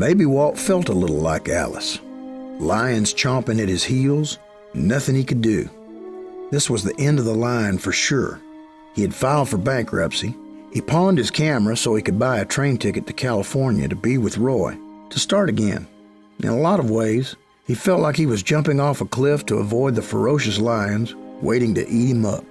[SPEAKER 1] Maybe Walt felt a little like Alice. Lions chomping at his heels, nothing he could do. This was the end of the line for sure. He had filed for bankruptcy. He pawned his camera so he could buy a train ticket to California to be with Roy, to start again. In a lot of ways, he felt like he was jumping off a cliff to avoid the ferocious lions waiting to eat him up.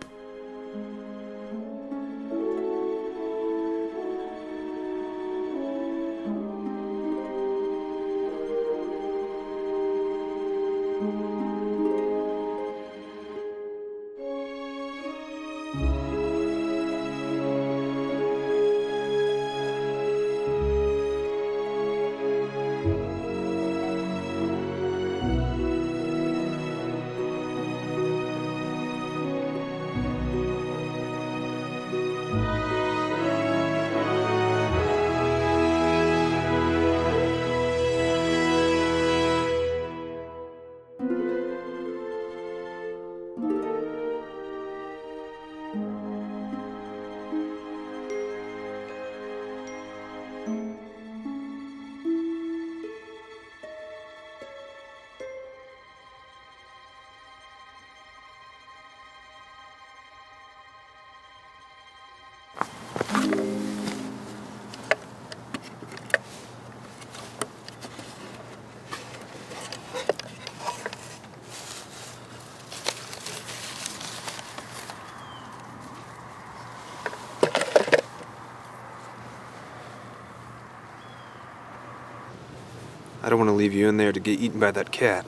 [SPEAKER 14] I don't want to leave you in there to get eaten by that cat.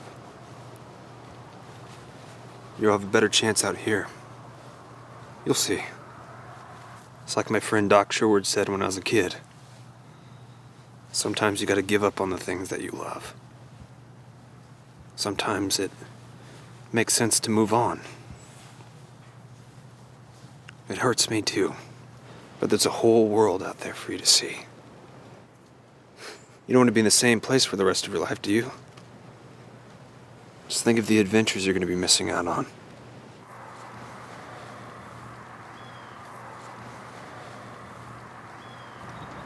[SPEAKER 14] You'll have a better chance out here. You'll see. It's like my friend Doc Sherwood said when I was a kid. Sometimes you gotta give up on the things that you love. Sometimes it makes sense to move on. It hurts me too, but there's a whole world out there for you to see. You don't want to be in the same place for the rest of your life, do you? Just think of the adventures you're going to be missing out on.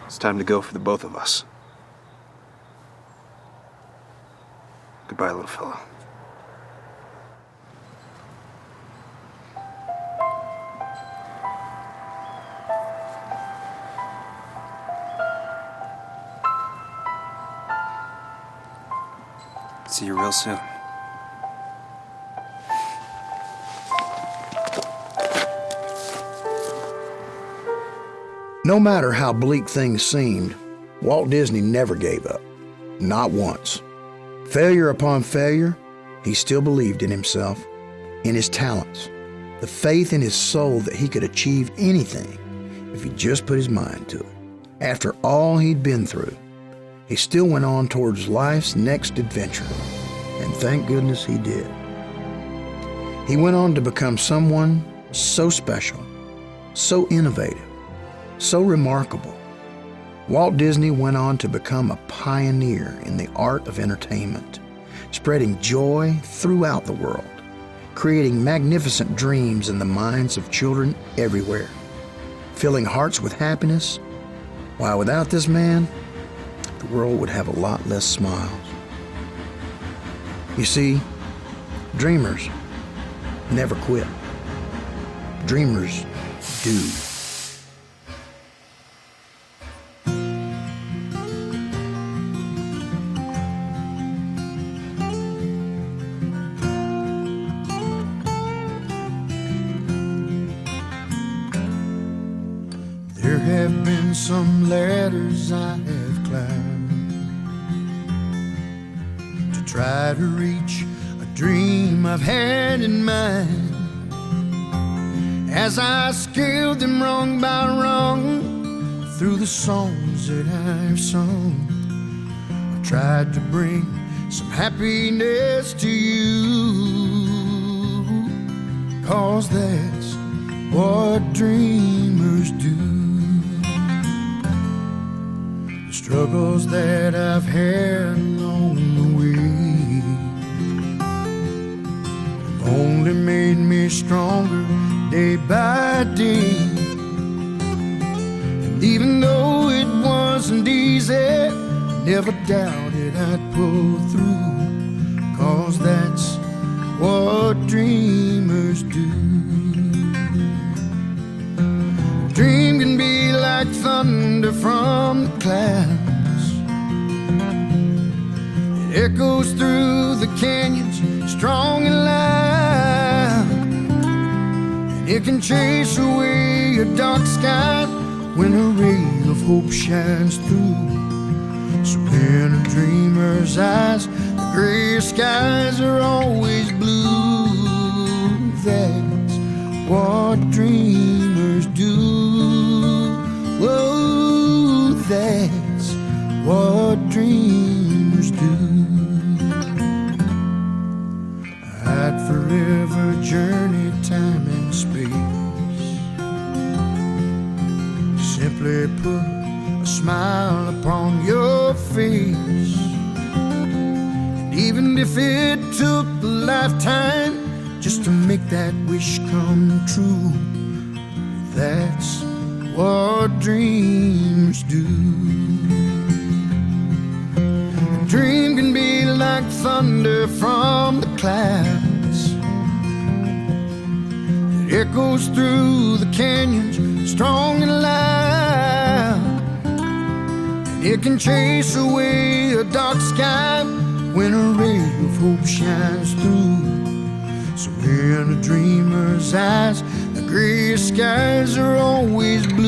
[SPEAKER 14] It's time to go for the both of us. Goodbye, little fella. See you real soon.
[SPEAKER 1] No matter how bleak things seemed, Walt Disney never gave up. Not once. Failure upon failure, he still believed in himself, in his talents, the faith in his soul that he could achieve anything if he just put his mind to it. After all he'd been through, he still went on towards life's next adventure, and thank goodness he did. He went on to become someone so special, so innovative, so remarkable. Walt Disney went on to become a pioneer in the art of entertainment, spreading joy throughout the world, creating magnificent dreams in the minds of children everywhere, filling hearts with happiness, while without this man, the world would have a lot less smiles. You see, dreamers never quit. Dreamers do.
[SPEAKER 10] There have been some ladders I have climbed to try to reach a dream I've had in mind. As I scaled them rung by rung through the songs that I've sung, I've tried to bring some happiness to you, 'cause that's what dreamers do. The struggles that I've had along the way have only made me stronger day by day. And even though it wasn't easy, never doubted I'd pull through, 'cause that's what dreamers do. Dream can be like thunder from the clouds. It echoes through the canyons, strong and loud. And it can chase away a dark sky when a ray of hope shines through. So in a dreamer's eyes, the gray skies are always blue. That's what dreamers do. Whoa, that's what dreamers do. I'd forever journey time and space. Simply put a smile upon your face. And even if it took a lifetime just to make that wish come true, that's what dreams do. A dream can be like thunder from the clouds. It echoes through the canyons, strong and loud. And it can chase away a dark sky when a ray of hope shines through. So in a dreamer's eyes, the gray skies are always blue.